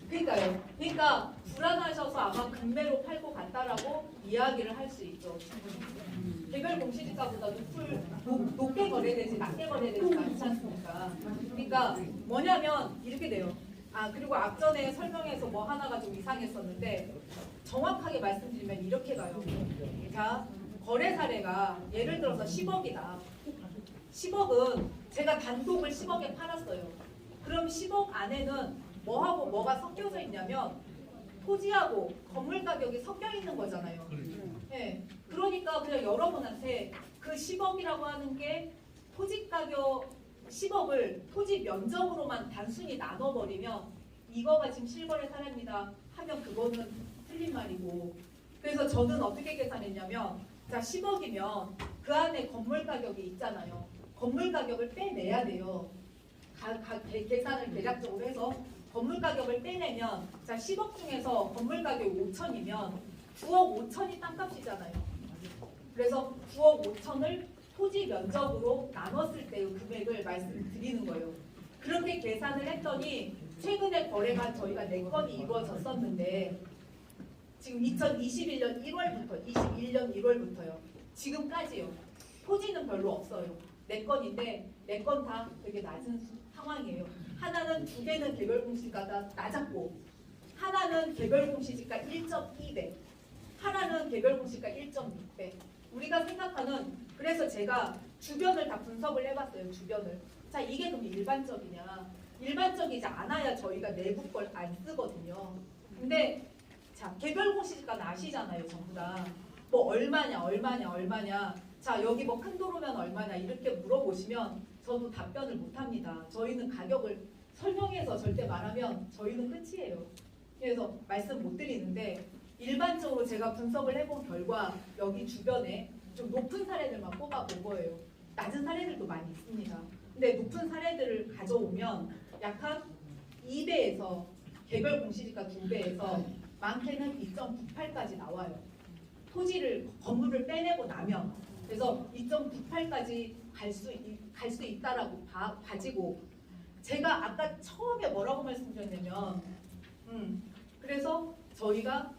그러니까 불안하셔서 아마 금매로 팔고 갔다라고 이야기를 할 수 있죠. 개별 공시지가보다 높게 거래되지 낮게 거래되지 않지 않습니까? 그러니까 뭐냐면 이렇게 돼요. 그리고 앞전에 설명해서 뭐 하나가 좀 이상했었는데 정확하게 말씀드리면 이렇게 가요. 자, 거래 사례가 예를 들어서 10억이다. 10억은 제가 단독을 10억에 팔았어요. 그럼 10억 안에는 뭐하고 뭐가 섞여져 있냐면 토지하고 건물 가격이 섞여 있는 거잖아요. 네. 그러니까 그냥 여러분한테 그 10억이라고 하는 게 토지 가격 10억을 토지 면적으로만 단순히 나눠버리면 이거가 지금 실거래 사례입니다 하면 그거는 틀린 말이고 그래서 저는 어떻게 계산했냐면 자 10억이면 그 안에 건물 가격이 있잖아요. 건물 가격을 빼내야 돼요. 계산을 대략적으로 해서 건물 가격을 떼내면 자 10억 중에서 건물 가격이 5천이면 9억 5천이 땅값이잖아요. 그래서 9억 5천을 토지 면적으로 나눴을 때의 금액을 말씀드리는 거예요. 그렇게 계산을 했더니 최근에 거래가 저희가 4건이 이루어졌었는데 지금 2021년 1월부터 21년 1월부터요. 지금까지요. 토지는 별로 없어요. 4건인데 4건 다 되게 낮은 상황이에요. 하나는 2개는 개별 공시지가가 낮았고 하나는 개별 공시지가 1.2배 하나는 개별 공시지가 1.6배 우리가 생각하는 그래서 제가 주변을 다 분석을 해봤어요. 주변을. 자 이게 그럼 일반적이냐. 일반적이지 않아야 저희가 내부 걸 안 쓰거든요. 근데 자 개별 공시지가는 아시잖아요. 전부 다. 뭐 얼마냐. 자 여기 뭐 큰 도로면 얼마냐 이렇게 물어보시면 저도 답변을 못합니다. 저희는 가격을 설명해서 절대 말하면 저희는 끝이에요. 그래서 말씀 못 드리는데 일반적으로 제가 분석을 해본 결과 여기 주변에 좀 높은 사례들만 뽑아본 거예요. 낮은 사례들도 많이 있습니다. 근데 높은 사례들을 가져오면 약 한 2배에서 개별 공시지가 2배에서 많게는 2.98까지 나와요. 토지를 건물을 빼내고 나면 그래서 2.98까지 갈 수 있다라고 가지고 제가 아까 처음에 뭐라고 말씀드렸냐면 그래서 저희가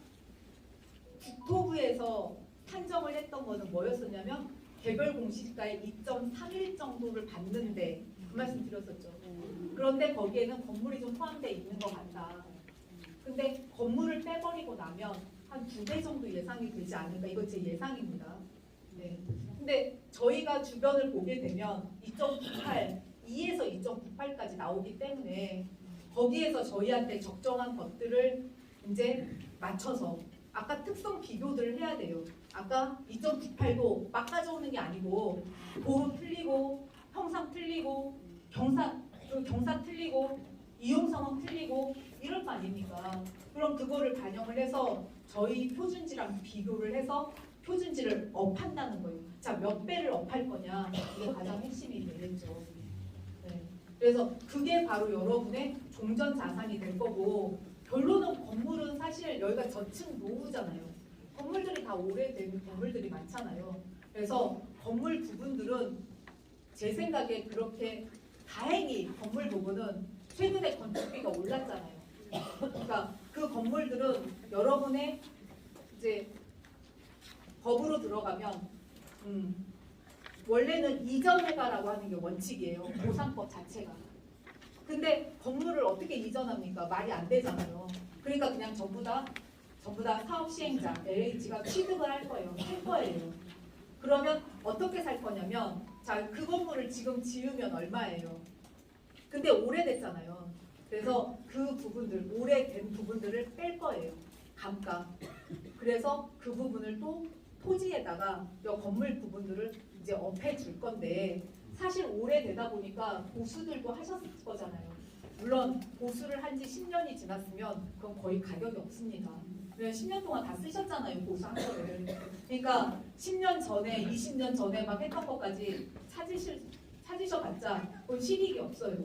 국토부에서 판정을 했던 거는 뭐였었냐면 개별 공시지가의 2.31 정도를 받는데 그 말씀 드렸었죠. 그런데 거기에는 건물이 좀 포함되어 있는 것 같다. 근데 건물을 빼버리고 나면 한 2배 정도 예상이 되지 않을까. 이거 제 예상입니다. 네. 근데 저희가 주변을 보게 되면 2.98, 2에서 2.98까지 나오기 때문에 거기에서 저희한테 적정한 것들을 이제 맞춰서 아까 특성 비교들을 해야 돼요. 아까 2.98도 막 가져오는 게 아니고 도로 틀리고 형상 틀리고 경사 틀리고 이용 상황 틀리고 이럴 거 아닙니까? 그럼 그거를 반영을 해서 저희 표준지랑 비교를 해서 표준지를 업한다는 거예요. 자, 몇 배를 업할 거냐 이게 가장 핵심이 되겠죠. 네. 그래서 그게 바로 여러분의 종전 자산이 될 거고 결론은 건물은 사실 여기가 저층 노후잖아요. 건물들이 다 오래된 건물들이 많잖아요. 그래서 건물 부분들은 제 생각에 그렇게 다행히 건물 부분은 최근에 건축비가 올랐잖아요. 그러니까 그 건물들은 여러분의 이제 법으로 들어가면 원래는 이전해가라고 하는 게 원칙이에요. 보상법 자체가. 근데 건물을 어떻게 이전합니까? 말이 안 되잖아요. 그러니까 그냥 전부 다 사업 시행자 LH가 취득을 할 거예요. 살 거예요. 그러면 어떻게 살 거냐면 자, 그 건물을 지금 지으면 얼마예요? 근데 오래됐잖아요. 그래서 그 부분들, 오래된 부분들을 뺄 거예요. 감가. 그래서 그 부분을 또 토지에다가 이 건물 부분들을 이제 업해 줄 건데 사실 오래되다 보니까 보수들도 하셨을 거잖아요. 물론 보수를 한 지 10년이 지났으면 그건 거의 가격이 없습니다. 왜 10년 동안 다 쓰셨잖아요, 보수한 거를. 그러니까 10년 전에, 20년 전에 막 했던 것까지 찾으셔봤자 그건 실익이 없어요.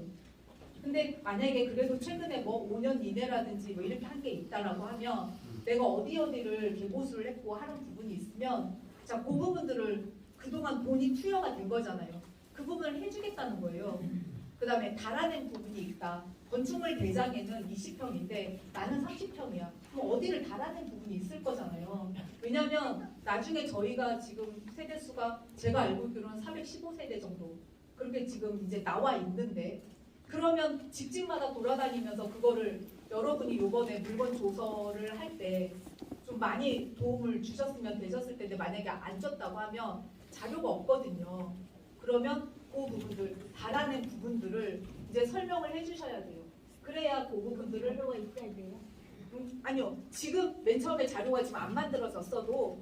근데 만약에 그래도 최근에 뭐 5년 이내라든지 뭐 이렇게 한 게 있다라고 하면 내가 어디를 개보수를 했고 하는 부분이 있으면 자, 그 부분들을 그동안 돈이 투여가 된 거잖아요. 그 부분을 해주겠다는 거예요. 그 다음에 달아낸 부분이 있다. 건축물 대장에는 20평인데 나는 30평이야. 그럼 어디를 달아낸 부분이 있을 거잖아요. 왜냐면 나중에 저희가 지금 세대수가 제가 알고 있기로는 415세대 정도 그렇게 지금 이제 나와 있는데 그러면 집집마다 돌아다니면서 그거를 여러분이 요번에 물건 조서를 할 때 좀 많이 도움을 주셨으면 되셨을 텐데 만약에 안 줬다고 하면 자료가 없거든요. 그러면 그 부분들, 달아낸 부분들을 이제 설명을 해주셔야 돼요. 그래야 그 부분들을 자료가 있어야 돼요. 아니요. 지금 맨 처음에 자료가 지금 안 만들어졌어도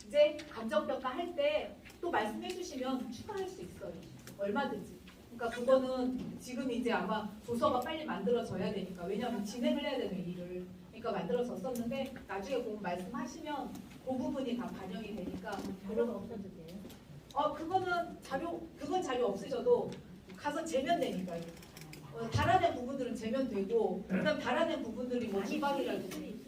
이제 감정평가 할 때 또 말씀해 주시면 추가할 수 있어요. 얼마든지. 그러니까 그거는 지금 이제 아마 조서가 빨리 만들어져야 되니까 왜냐하면 진행을 해야 되는 일을 그러니까 만들어졌었는데 나중에 보면 말씀하시면 그 부분이 다 반영이 되니까 자료가 없어도 돼요. 그건 자료 없으셔도 가서 재면 되니까요. 달아낸 부분들은 재면 되고, 그다음 달아낸 부분들이 뭐 주방이라든지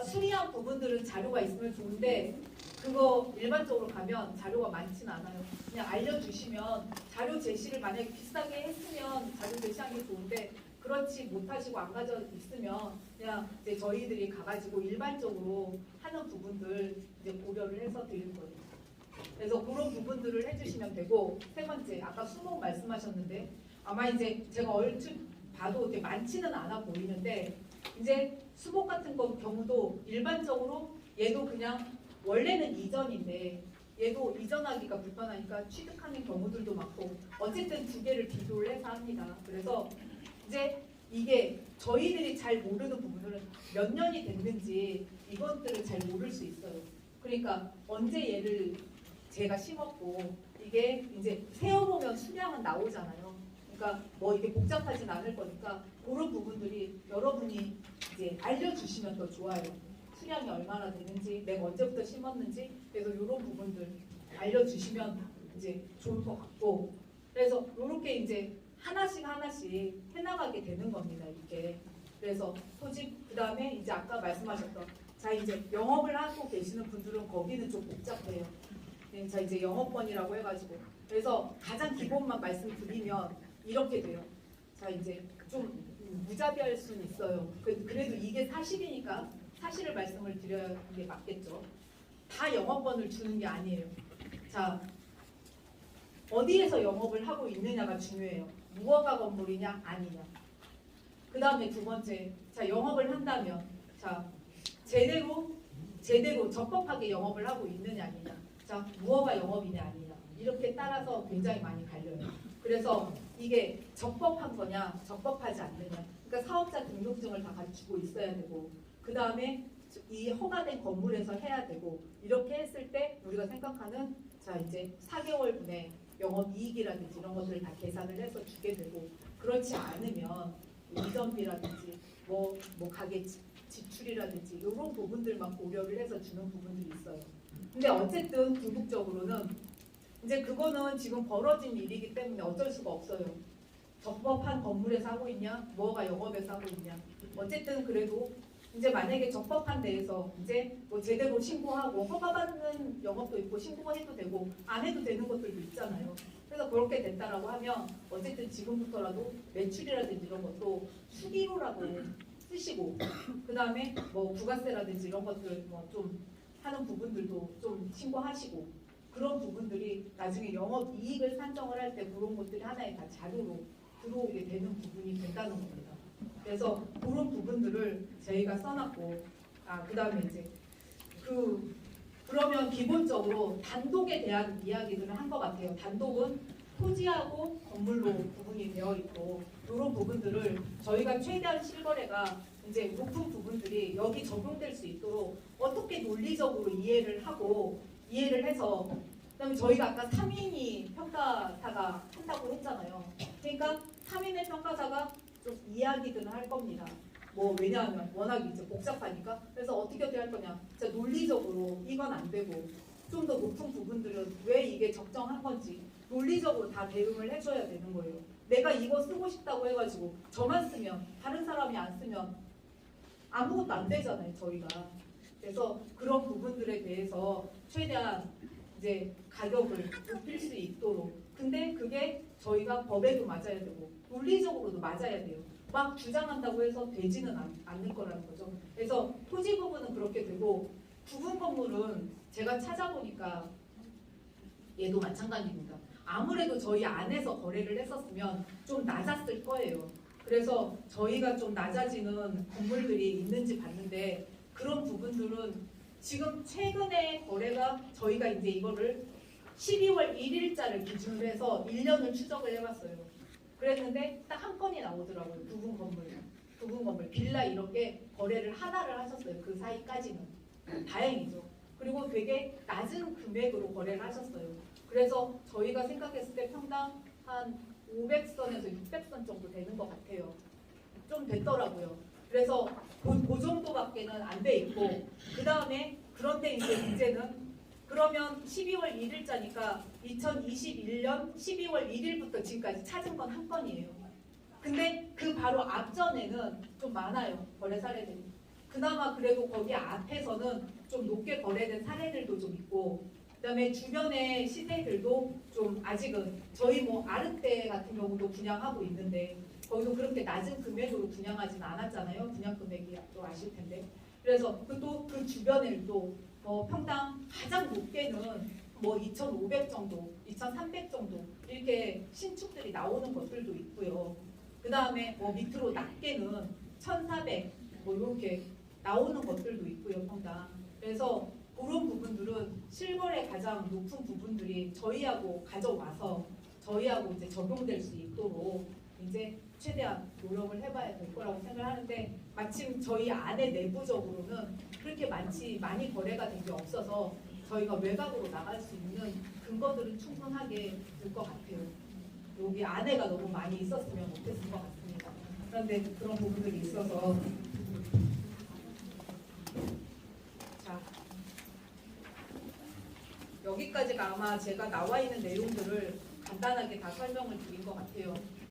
수리한 부분들은 자료가 있으면 좋은데 그거 일반적으로 가면 자료가 많지는 않아요. 그냥 알려주시면 자료 제시를 만약에 비싸게 했으면 자료 제시한 게 좋은데 그렇지 못하시고 안 가져 있으면 그냥 이제 저희들이 가가지고 일반적으로 하는 부분들 이제 고려를 해서 드릴 거예요. 그래서 그런 부분들을 해주시면 되고, 세 번째 아까 수목 말씀하셨는데 아마 이제 제가 얼추 봐도 되게 많지는 않아 보이는데 이제 수목 같은 경우도 일반적으로 얘도 그냥 원래는 이전인데 얘도 이전하기가 불편하니까 취득하는 경우들도 많고 어쨌든 두 개를 비교를 해서 합니다. 그래서 이제 이게 저희들이 잘 모르는 부분들은 몇 년이 됐는지 이것들을 잘 모를 수 있어요. 그러니까 언제 얘를 제가 심었고 이게 이제 세어보면 수량은 나오잖아요. 그러니까 뭐 이게 복잡하진 않을 거니까 그런 부분들이 여러분이 이제 알려주시면 더 좋아요. 수량이 얼마나 되는지, 내가 언제부터 심었는지, 그래서 이런 부분들 알려주시면 이제 좋을 것 같고, 그래서 이렇게 이제 하나씩 해나가게 되는 겁니다. 이렇게. 그래서 토지, 그 다음에 이제 아까 말씀하셨던, 자 이제 영업을 하고 계시는 분들은 거기는 좀 복잡해요. 네, 자 이제 영업권이라고 해가지고, 그래서 가장 기본만 말씀드리면 이렇게 돼요. 자 이제 좀 무자비할 수는 있어요. 그래도 이게 사실이니까 사실을 말씀을 드려야 게 맞겠죠. 다 영업권을 주는 게 아니에요. 자 어디에서 영업을 하고 있느냐가 중요해요. 무허가 건물이냐 아니냐. 그 다음에 두 번째, 자 영업을 한다면 자 제대로 적법하게 영업을 하고 있느냐 아니냐. 자 무허가 영업이냐 아니냐. 이렇게 따라서 굉장히 많이 갈려요. 그래서 이게 적법한 거냐 적법하지 않느냐. 그러니까 사업자 등록증을 다 갖추고 있어야 되고, 그 다음에 이 허가된 건물에서 해야 되고, 이렇게 했을 때 우리가 생각하는 자 이제 4개월분의 영업이익이라든지 이런 것들을 다 계산을 해서 주게 되고, 그렇지 않으면 이전비라든지 뭐 가게 지출이라든지 이런 부분들만 고려를 해서 주는 부분들이 있어요. 근데 어쨌든 궁극적으로는 이제 그거는 지금 벌어진 일이기 때문에 어쩔 수가 없어요. 적법한 건물에서 하고 있냐, 뭐가 영업에서 하고 있냐. 어쨌든 그래도 이제 만약에 적법한 데에서 이제 뭐 제대로 신고하고 허가받는 영업도 있고 신고해도 되고 안 해도 되는 것들도 있잖아요. 그래서 그렇게 됐다라고 하면 어쨌든 지금부터라도 매출이라든지 이런 것도 수기로라고 쓰시고, 그 다음에 뭐 부가세라든지 이런 것들 뭐 좀 하는 부분들도 좀 신고하시고, 그런 부분들이 나중에 영업 이익을 산정을 할 때 그런 것들이 하나의 다 자료로 들어오게 되는 부분이 된다는 겁니다. 그래서 그런 부분들을 저희가 써놨고, 그 다음에 이제 그러면 기본적으로 단독에 대한 이야기들을 한 것 같아요. 단독은 토지하고 건물로 구분이 되어 있고, 이런 부분들을 저희가 최대한 실거래가 이제 높은 부분들이 여기 적용될 수 있도록 어떻게 논리적으로 이해를 해서, 그다음에 저희가 아까 3인이 평가사가 한다고 했잖아요. 그러니까 3인의 평가사가 좀 이야기들은 할 겁니다. 뭐 왜냐하면 워낙 이제 복잡하니까. 그래서 어떻게 할 거냐. 진짜 논리적으로 이건 안 되고 좀 더 높은 부분들은 왜 이게 적정한 건지 논리적으로 다 대응을 해줘야 되는 거예요. 내가 이거 쓰고 싶다고 해가지고 저만 쓰면 다른 사람이 안 쓰면 아무것도 안 되잖아요, 저희가. 그래서 그런 부분들에 대해서 최대한 이제 가격을 높일 수 있도록. 근데 그게 저희가 법에도 맞아야 되고 논리적으로도 맞아야 돼요. 막 주장한다고 해서 되지는 않을 거라는 거죠. 그래서 토지 부분은 그렇게 되고, 부분 건물은 제가 찾아보니까 얘도 마찬가지입니다. 아무래도 저희 안에서 거래를 했었으면 좀 낮았을 거예요. 그래서 저희가 좀 낮아지는 건물들이 있는지 봤는데, 그런 부분들은 지금 최근에 거래가 저희가 이제 이거를 12월 1일자를 기준으로 해서 1년을 추적을 해봤어요. 그랬는데 딱 한 건이 나오더라고요. 부분 건물, 빌라 이렇게 거래를 하나를 하셨어요. 그 사이까지는. 다행이죠. 그리고 되게 낮은 금액으로 거래를 하셨어요. 그래서 저희가 생각했을 때 평당 한 500선에서 600선 정도 되는 것 같아요. 좀 됐더라고요. 그래서 그 정도밖에는 안 돼 있고, 그 다음에 그런데 이제 문제는 그러면 12월 1일자니까 2021년 12월 1일부터 지금까지 찾은 건 한 건이에요. 근데 그 바로 앞전에는 좀 많아요. 거래 사례들이. 그나마 그래도 거기 앞에서는 좀 높게 거래된 사례들도 좀 있고, 그다음에 주변의 시세들도 좀 아직은 저희 뭐 아르떼 같은 경우도 분양하고 있는데 거기도 그렇게 낮은 금액으로 분양하진 않았잖아요. 분양 금액이 또 아실 텐데. 그래서 그 주변에 또 평당 가장 높게는 뭐 2,500 정도, 2,300 정도 이렇게 신축들이 나오는 것들도 있고요. 그 다음에 뭐 밑으로 낮게는 1,400 뭐 이렇게 나오는 것들도 있고요, 평당. 그래서 그런 부분들은 실거래 가장 높은 부분들이 저희하고 가져와서 저희하고 이제 적용될 수 있도록 이제 최대한 노력을 해봐야 될 거라고 생각하는데, 마침 저희 안에 내부적으로는 그렇게 많이 거래가 된 게 없어서 저희가 외곽으로 나갈 수 있는 근거들은 충분하게 될 것 같아요. 여기 안에가 너무 많이 있었으면 못했을 것 같습니다. 그런데 그런 부분들이 있어서 자, 여기까지가 아마 제가 나와 있는 내용들을 간단하게 다 설명을 드린 것 같아요.